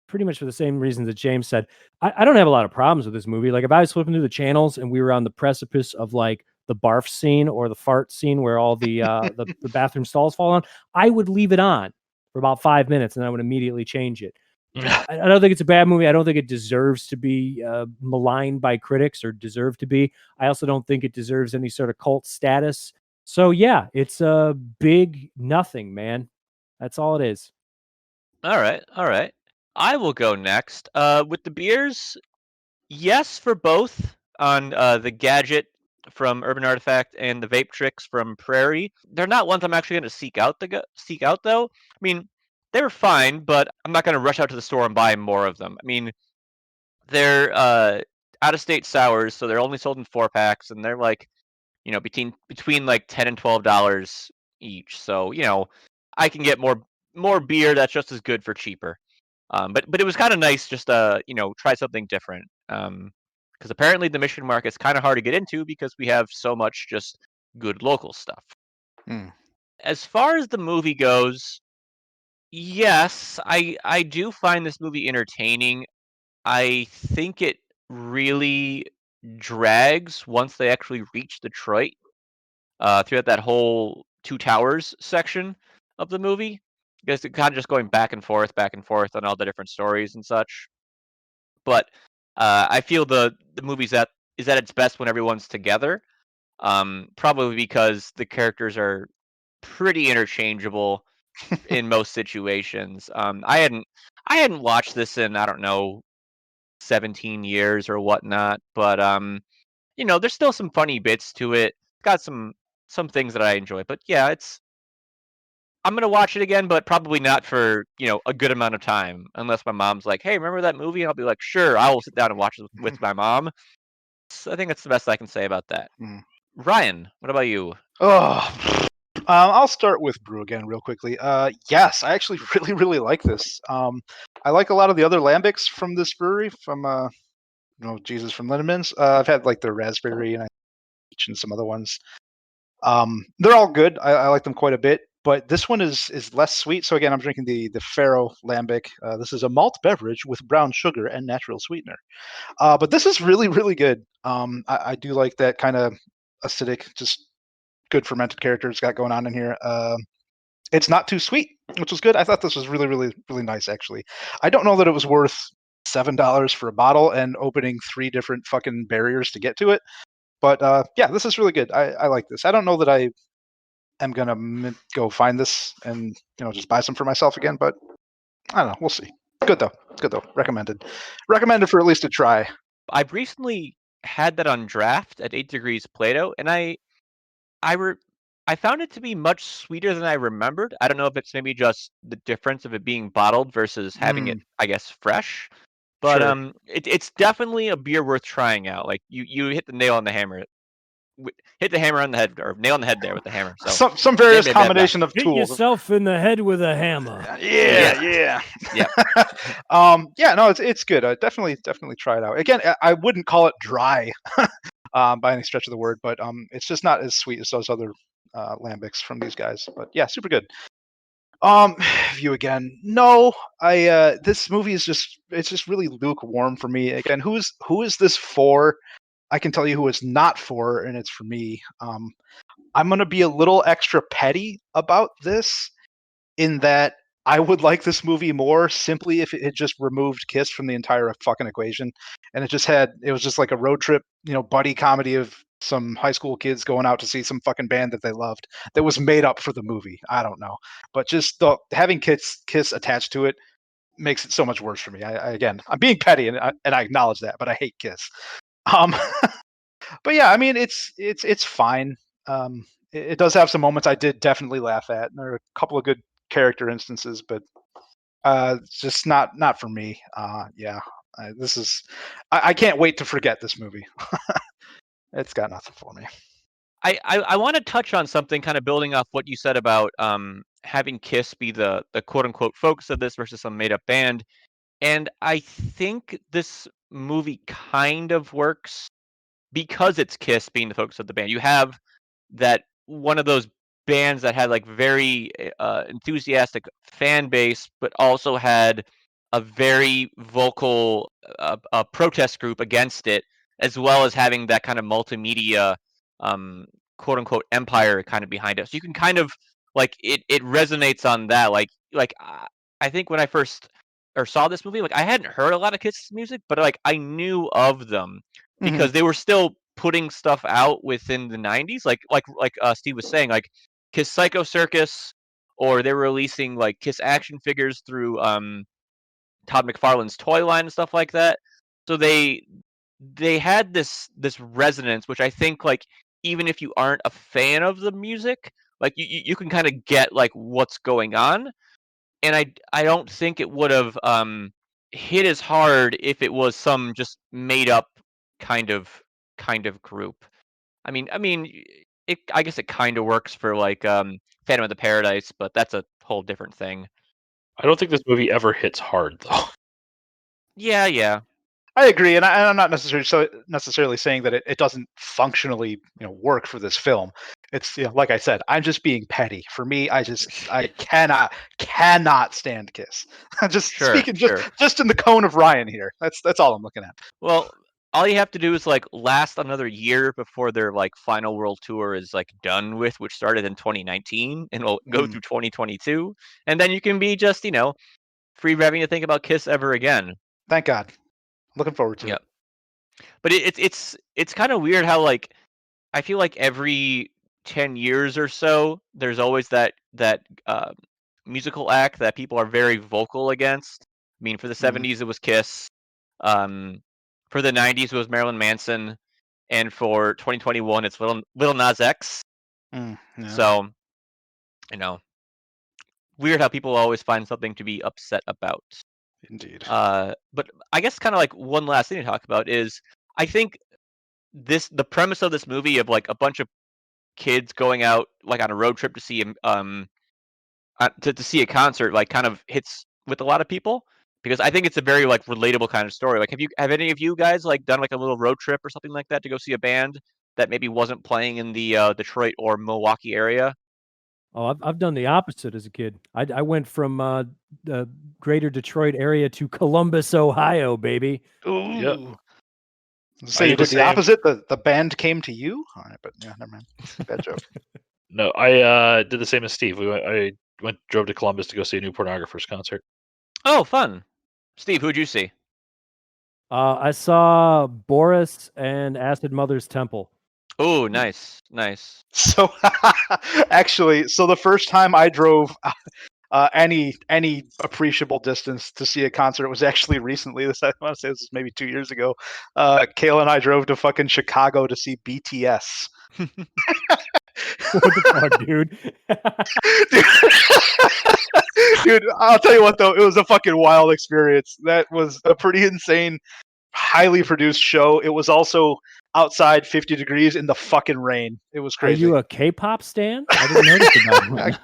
pretty much for the same reasons that James said. I don't have a lot of problems with this movie. Like if I was flipping through the channels and we were on the precipice of like the barf scene or the fart scene where all the the bathroom stalls fall on, I would leave it on for about 5 minutes and I would immediately change it. I don't think it's a bad movie. I don't think it deserves to be maligned by critics or deserve to be. I also don't think it deserves any sort of cult status. So yeah, it's a big nothing, man. That's all it is. All right, all right. I will go next. With the beers, yes for both on the Gadget from Urban Artifact and the Vape Tricks from Prairie. They're not ones I'm actually going to seek out though. I mean, they were fine, but I'm not going to rush out to the store and buy more of them. I mean, they're out of state sours, so they're only sold in 4-packs, and they're like between like $10 and $12 each. So I can get more beer that's just as good for cheaper. But it was kind of nice just to try something different. Because apparently the Michigan market's kind of hard to get into because we have so much just good local stuff. As far as the movie goes, yes, I do find this movie entertaining. I think it really drags once they actually reach Detroit. Throughout that whole Two Towers section of the movie, because it kind of just going back and forth on all the different stories and such. But I feel the movie's is at its best when everyone's together. Probably because the characters are pretty interchangeable in most situations. I hadn't watched this in I don't know 17 years or whatnot, but there's still some funny bits to it. Got some things that I enjoy, but yeah, I'm gonna watch it again, but probably not for a good amount of time, unless my mom's like, "Hey, remember that movie?" And I'll be like, "Sure, I will sit down and watch it with my mom." So I think that's the best I can say about that. Ryan, what about you? Oh, I'll start with Brew again real quickly. Yes, I actually really, really like this. I like a lot of the other lambics from this brewery, from Jesus from Lindemans. I've had like the raspberry and peach and some other ones. They're all good. I like them quite a bit, but this one is less sweet. So again, I'm drinking the Faro lambic. This is a malt beverage with brown sugar and natural sweetener. But this is really, really good. I do like that kind of acidic, just good fermented character it's got going on in here. It's not too sweet, which was good. I thought this was really, really, really nice, actually. I don't know that it was worth $7 for a bottle and opening 3 different fucking barriers to get to it. But yeah, this is really good. I like this. I don't know that I am gonna go find this and just buy some for myself again, but I don't know. We'll see. Good though. Good though. Recommended. Recommended for at least a try. I've recently had that on draft at 8 Degrees Plato, and I found it to be much sweeter than I remembered. I don't know if it's maybe just the difference of it being bottled versus having it, I guess, fresh. But Sure. it's definitely a beer worth trying out. Like you hit the nail on the hammer. Hit the hammer on the head, or nail on the head there with the hammer. So Some various maybe bad combination of Hit tools. yourself in the head with a hammer. Yeah. Yep. Yeah, no, it's good. I definitely try it out. Again, I wouldn't call it dry by any stretch of the word, but it's just not as sweet as those other lambics from these guys. But yeah, super good. View again. No, I this movie is just really lukewarm for me. Again, who is this for? I can tell you who it's not for, and it's for me. I'm gonna be a little extra petty about this, in that I would like this movie more simply if it had just removed Kiss from the entire fucking equation, and it was just like a road trip, buddy comedy of some high school kids going out to see some fucking band that they loved that was made up for the movie. I don't know, but just having Kiss attached to it makes it so much worse for me. Again, I'm being petty, and I acknowledge that, but I hate Kiss. Um, but yeah, I mean, it's fine. It does have some moments I did definitely laugh at, and there are a couple of good character instances, but it's just not for me. Yeah, this is. I can't wait to forget this movie. It's got nothing for me. I want to touch on something, kind of building off what you said about having Kiss be the quote unquote focus of this versus some made up band, and I think this movie kind of works because it's Kiss being the focus of the band. You have that one of those bands that had like very enthusiastic fan base, but also had a very vocal protest group against it, as well as having that kind of multimedia quote unquote empire kind of behind it. So you can kind of like it resonates on that. I think when I first or saw this movie, like I hadn't heard a lot of Kiss music, but like I knew of them because they were still putting stuff out within the 90s, like Steve was saying, like Kiss Psycho Circus, or they were releasing like Kiss action figures through Todd McFarlane's toy line and stuff like that. So they had this resonance, which I think like even if you aren't a fan of the music, like you can kind of get like what's going on. And I don't think it would have hit as hard if it was some just made up kind of group. I guess it kind of works for like Phantom of the Paradise, but that's a whole different thing. I don't think this movie ever hits hard though. Yeah. I agree, and I'm not necessarily saying that it doesn't functionally work for this film. It's like I said, I'm just being petty. For me, I cannot stand Kiss. I'm just speaking just in the cone of Ryan here. That's all I'm looking at. Well, all you have to do is like last another year before their like final world tour is like done with, which started in 2019 and will go through 2022, and then you can be just free of having to think about Kiss ever again. Thank God. Looking forward to it. But it's kind of weird how like I feel like every 10 years or so there's always that musical act that people are very vocal against. I mean, for the 70s it was Kiss, for the 90s it was Marilyn Manson, and for 2021 it's Lil Nas X. Yeah. So weird how people always find something to be upset about. Indeed. But I guess kind of like one last thing to talk about is I think the premise of this movie of like a bunch of kids going out like on a road trip to see to see a concert like kind of hits with a lot of people, because I think it's a very like relatable kind of story. Like have any of you guys like done like a little road trip or something like that to go see a band that maybe wasn't playing in the Detroit or Milwaukee area? Oh, I've done the opposite as a kid. I went from the greater Detroit area to Columbus, Ohio, baby. Ooh. Yep. So you did the opposite. The band came to you. All right, but yeah, never mind. Bad joke. No, I did the same as Steve. I drove to Columbus to go see a New Pornographers concert. Oh, fun. Steve, who'd you see? I saw Boris and Acid Mother's Temple. Oh, nice. So actually, the first time I drove any appreciable distance to see a concert was actually recently. I want to say this was maybe 2 years ago. Kayla and I drove to fucking Chicago to see BTS. What the fuck, dude? Dude, I'll tell you what though, it was a fucking wild experience. That was a pretty insane, highly produced show. It was also outside 50 degrees in the fucking rain. It was Are crazy. you a K-pop stan? I didn't notice about that.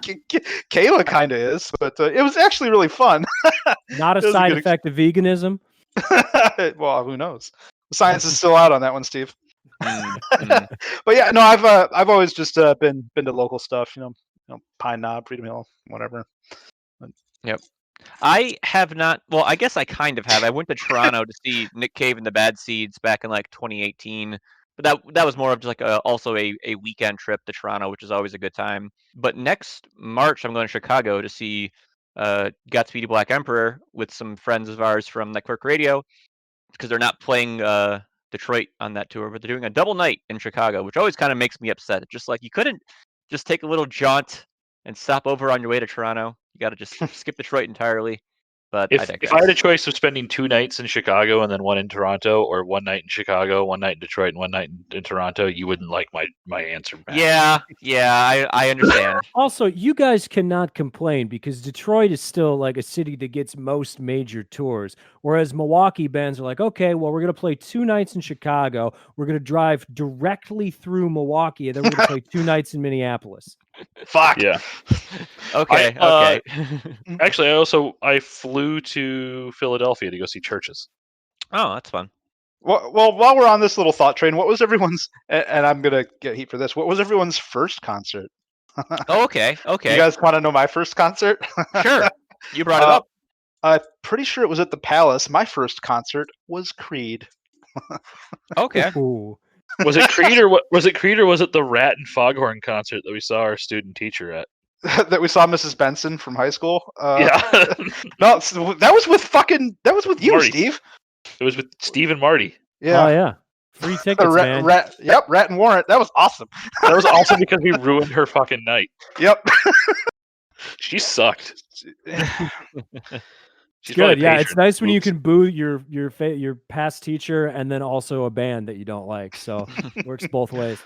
Kayla kind of is, but it was actually really fun. Not a It was a side good effect of veganism. Well, who knows? The science is still out on that one, Steve. Mm. But yeah, no, I've always just been to local stuff, Pine Knob, Freedom Hill, whatever. I have not. Well, I guess I kind of have. I went to Toronto to see Nick Cave and the Bad Seeds back in like 2018, but that was more of just like also a weekend trip to Toronto, which is always a good time. But next March, I'm going to Chicago to see Godspeed Black Emperor with some friends of ours from Network Radio, because they're not playing Detroit on that tour, but they're doing a double night in Chicago, which always kind of makes me upset. It's just like you couldn't just take a little jaunt and stop over on your way to Toronto. You got to just skip Detroit entirely. But I If digress. I had a choice of spending 2 nights in Chicago and then one in Toronto, or 1 night in Chicago, 1 night in Detroit, and 1 night in Toronto, you wouldn't like my answer back. Yeah, I understand. Also, you guys cannot complain because Detroit is still like a city that gets most major tours, whereas Milwaukee bands are like, okay, well, we're going to play 2 nights in Chicago. We're going to drive directly through Milwaukee, and then we're going to play 2 nights in Minneapolis. Fuck. Yeah. Okay, I, okay. Actually, I flew to Philadelphia to go see Churches. Oh, that's fun. Well, while we're on this little thought train, what was everyone's? And I'm gonna get heat for this. What was everyone's first concert? Oh, okay. You guys want to know my first concert? Sure. You brought it up. I'm pretty sure it was at the Palace. My first concert was Creed. Okay. Ooh. Was it Creed or what? Was it Creed or was it the Rat and Foghorn concert that we saw our student teacher at? That we saw Mrs. Benson from high school. Yeah, No, that was with you, Marty. Steve. It was with Steve and Marty. Yeah. Oh, yeah. Free tickets, man. Rat and Warrant. That was awesome. That was also because we ruined her fucking night. Yep. She sucked. She's Good. my Yeah, it's patron. nice when you Oops. can boo your past teacher and then also a band that you don't like. So works both ways.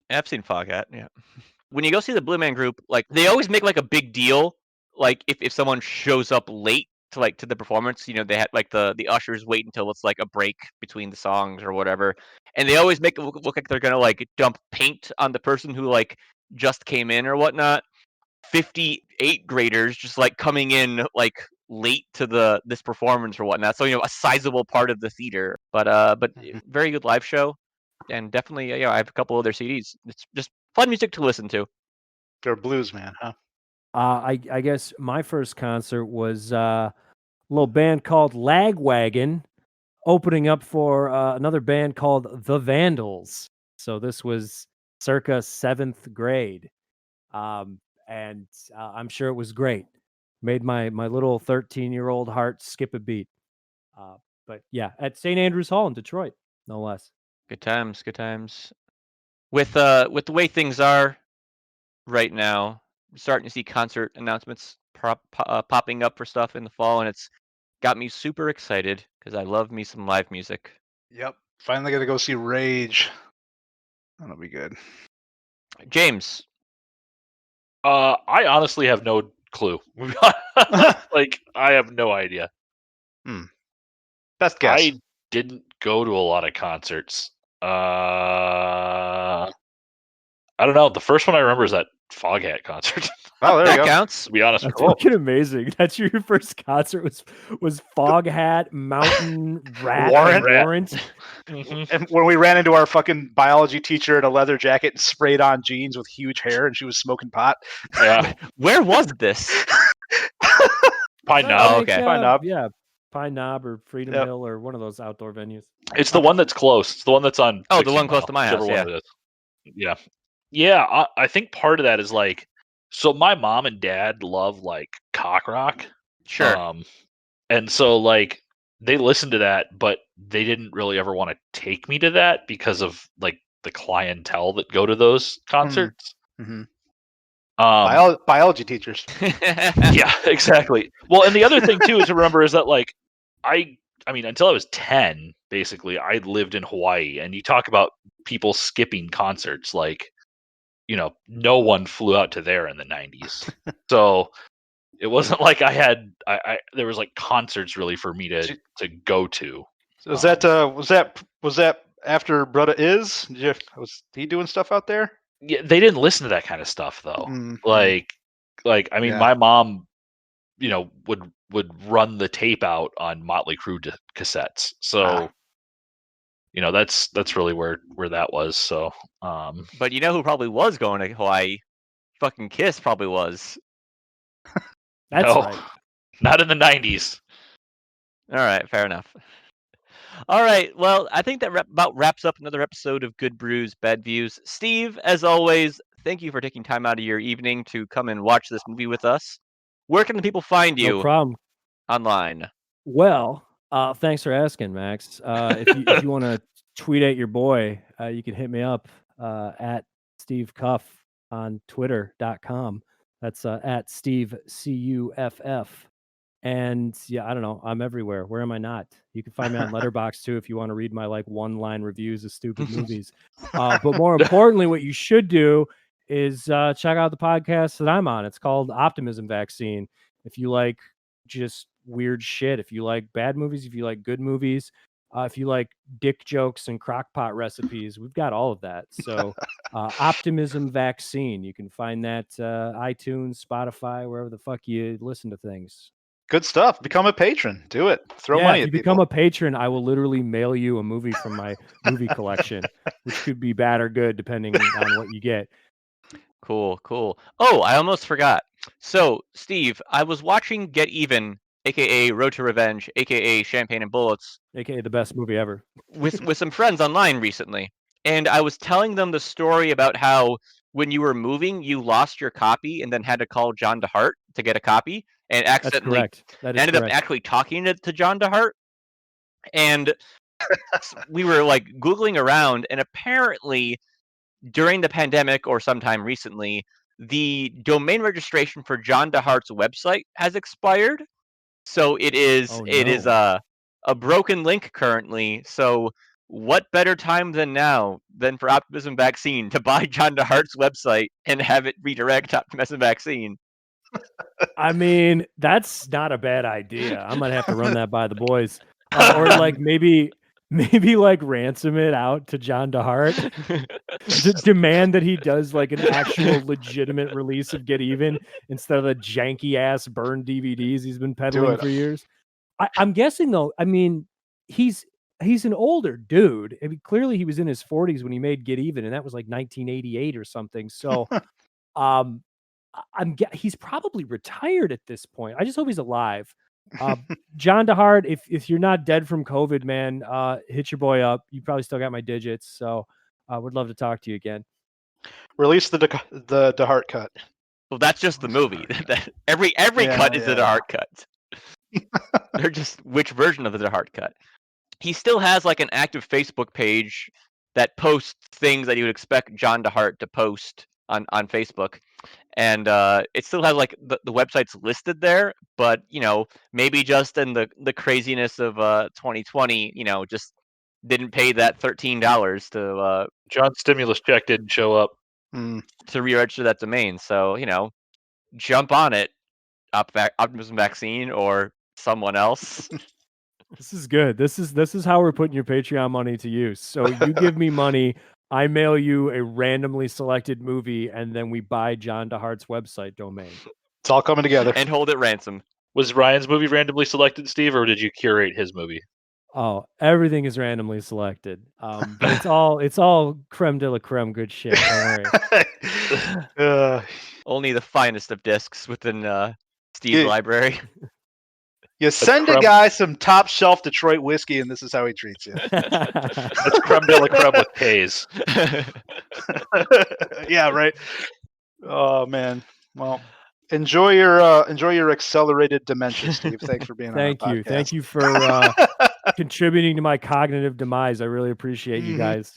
I've seen Foghat, yeah. When you go see the Blue Man Group, like they always make like a big deal, like if someone shows up late to the performance, they had like the ushers wait until it's like a break between the songs or whatever, and they always make it look like they're gonna like dump paint on the person who like just came in or whatnot. 58 graders just like coming in like late to this performance or whatnot, so a sizable part of the theater, but very good live show, and definitely I have a couple of their CDs. It's just fun music to listen to. They're blues, man, huh? I guess my first concert was a little band called Lagwagon opening up for another band called The Vandals. So this was circa 7th grade. And I'm sure it was great. Made my little 13-year-old heart skip a beat. But yeah, at St. Andrews Hall in Detroit, no less. Good times, good times. With the way things are right now, I'm starting to see concert announcements popping up for stuff in the fall, and it's got me super excited because I love me some live music. Yep. Finally got to go see Rage. That'll be good. James. I honestly have no clue. Like, I have no idea. Best guess. I didn't go to a lot of concerts. I don't know. The first one I remember is that Foghat concert. Oh, there you That go. counts. To be honest That's with you. fucking amazing. That's your first concert was Foghat, Mountain, Rat, Warrant. and Warrant. Mhm. And when we ran into our fucking biology teacher in a leather jacket and sprayed on jeans with huge hair, and she was smoking pot. Yeah, Where was this? Pine Oh, Knob. okay. Pine Knob. Yeah, Pine Knob or Freedom Yep. Hill or one of those outdoor venues. It's the one that's close. It's the one that's on. Oh, the 16 one close Mile, to my whichever house, one it is. Yeah, yeah. I think part of that is like, so my mom and dad love like cock rock. Sure. And so like they listened to that, but they didn't really ever want to take me to that because of like the clientele that go to those concerts. Mm-hmm. Um, Biology teachers. yeah, exactly. Well, and the other thing too to remember is that like I mean, until I was 10, basically, I lived in Hawaii, and you talk about people skipping concerts. Like no one flew out to there in the 90s. So it wasn't like I had there was like concerts really for me to go to. So was that after Brutta Is? Was he doing stuff out there? Yeah, they didn't listen to that kind of stuff though. Like I mean, Yeah. my mom, would run the tape out on Motley Crue cassettes. So that's really where that was. So But you know who probably was going to Hawaii? Fucking Kiss probably was. That's no, right. not in the 90s. All right, fair enough. All right, well, I think that about wraps up another episode of Good Brews, Bad Views. Steve, as always, thank you for taking time out of your evening to come and watch this movie with us. Where can the people find No you problem. online? Well, thanks for asking, Max. If you want to tweet at your boy, you can hit me up at Steve Cuff on Twitter.com. That's at Steve Cuff. And yeah, I don't know. I'm everywhere. Where am I not? You can find me on Letterboxd too if you want to read my like one-line reviews of stupid movies. But more importantly, what you should do is check out the podcast that I'm on. It's called Optimism Vaccine. If you like just weird shit, if you like bad movies, if you like good movies, if you like dick jokes and crockpot recipes, we've got all of that. So Optimism Vaccine, you can find that iTunes, Spotify, wherever the fuck you listen to things. Good stuff. Become a patron. Do it. Throw money if at you people. become a patron, I will literally mail you a movie from my movie collection, which could be bad or good depending on what you get. Cool. Oh, I almost forgot. So, Steve, I was watching Get Even, aka Road to Revenge, aka Champagne and Bullets, AKA the best movie ever. with some friends online recently, and I was telling them the story about how when you were moving, you lost your copy and then had to call John DeHart to get a copy, and That's accidentally correct. That is ended up correct. actually talking to John DeHart, and we were like Googling around, and apparently during the pandemic or sometime recently, the domain registration for John DeHart's website has expired. So it is a broken link currently. So what better time than now than for Optimism Vaccine to buy John DeHart's website and have it redirect to Optimism Vaccine? I mean, that's not a bad idea. I'm gonna have to run that by the boys, or like maybe like ransom it out to John DeHart to demand that he does like an actual legitimate release of Get Even instead of the janky ass burned DVDs he's been peddling for years. I'm guessing though. I mean, he's an older dude. I mean, clearly he was in his 40s when he made Get Even, and that was like 1988 or something. So, he's probably retired at this point. I just hope he's alive. John DeHart, if you're not dead from COVID, man, hit your boy up. You probably still got my digits, so I would love to talk to you again. Release the DeHart cut. Well, that's just the movie. every cut is a DeHart cut. They're just which version of the DeHart cut. He still has like an active Facebook page that posts things that you would expect John DeHart to post on Facebook. And it still has like the website's listed there, but maybe just in the craziness of 2020, just didn't pay that $13 to John's stimulus check didn't show up to re-register that domain. So jump on it, Optimism Vaccine or someone else. This is good. This is how we're putting your Patreon money to use. So you give me money, I mail you a randomly selected movie, and then we buy John DeHart's website domain. It's all coming together. And hold it ransom. Was Ryan's movie randomly selected, Steve, or did you curate his movie? Oh, everything is randomly selected. But it's all creme de la creme good shit. Don't worry. Only the finest of discs within Steve's library. You send a guy some top shelf Detroit whiskey, and this is how he treats you. That's creme de la creme with K's. Yeah, right. Oh man. Well, enjoy your accelerated dementia, Steve. Thanks for being on the podcast. Thank you for contributing to my cognitive demise. I really appreciate you guys.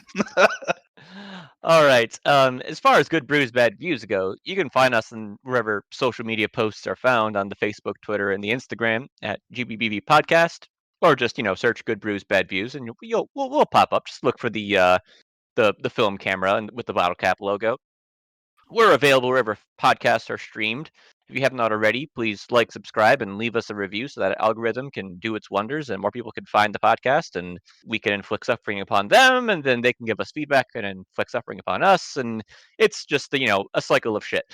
All right. As far as Good Brews, Bad Views go, you can find us in wherever social media posts are found on the Facebook, Twitter, and the Instagram at GBBV Podcast, or just search Good Brews, Bad Views, and we'll pop up. Just look for the film camera and with the bottle cap logo. We're available wherever podcasts are streamed. If you have not already, please like, subscribe, and leave us a review so that algorithm can do its wonders and more people can find the podcast and we can inflict suffering upon them and then they can give us feedback and inflict suffering upon us. And it's just, a cycle of shit.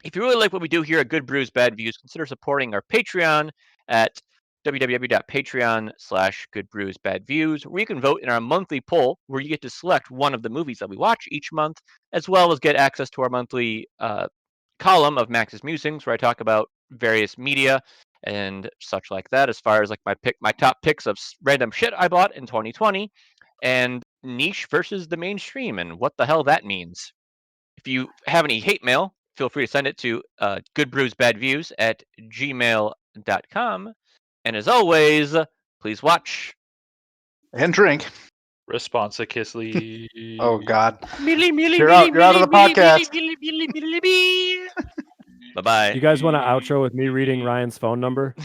If you really like what we do here at Good Brews, Bad Views, consider supporting our Patreon at www.patreon.com/goodbrewsbadviews, where you can vote in our monthly poll, where you get to select one of the movies that we watch each month, as well as get access to our monthly column of Max's Musings, where I talk about various media and such like that, as far as like my top picks of random shit I bought in 2020, and niche versus the mainstream, and what the hell that means. If you have any hate mail, feel free to send it to goodbrewsbadviews@gmail.com. And as always, please watch And drink. Responsa Kissly. Oh God. Millie, You're out of the podcast. Bye-bye. You guys want to outro with me reading Ryan's phone number?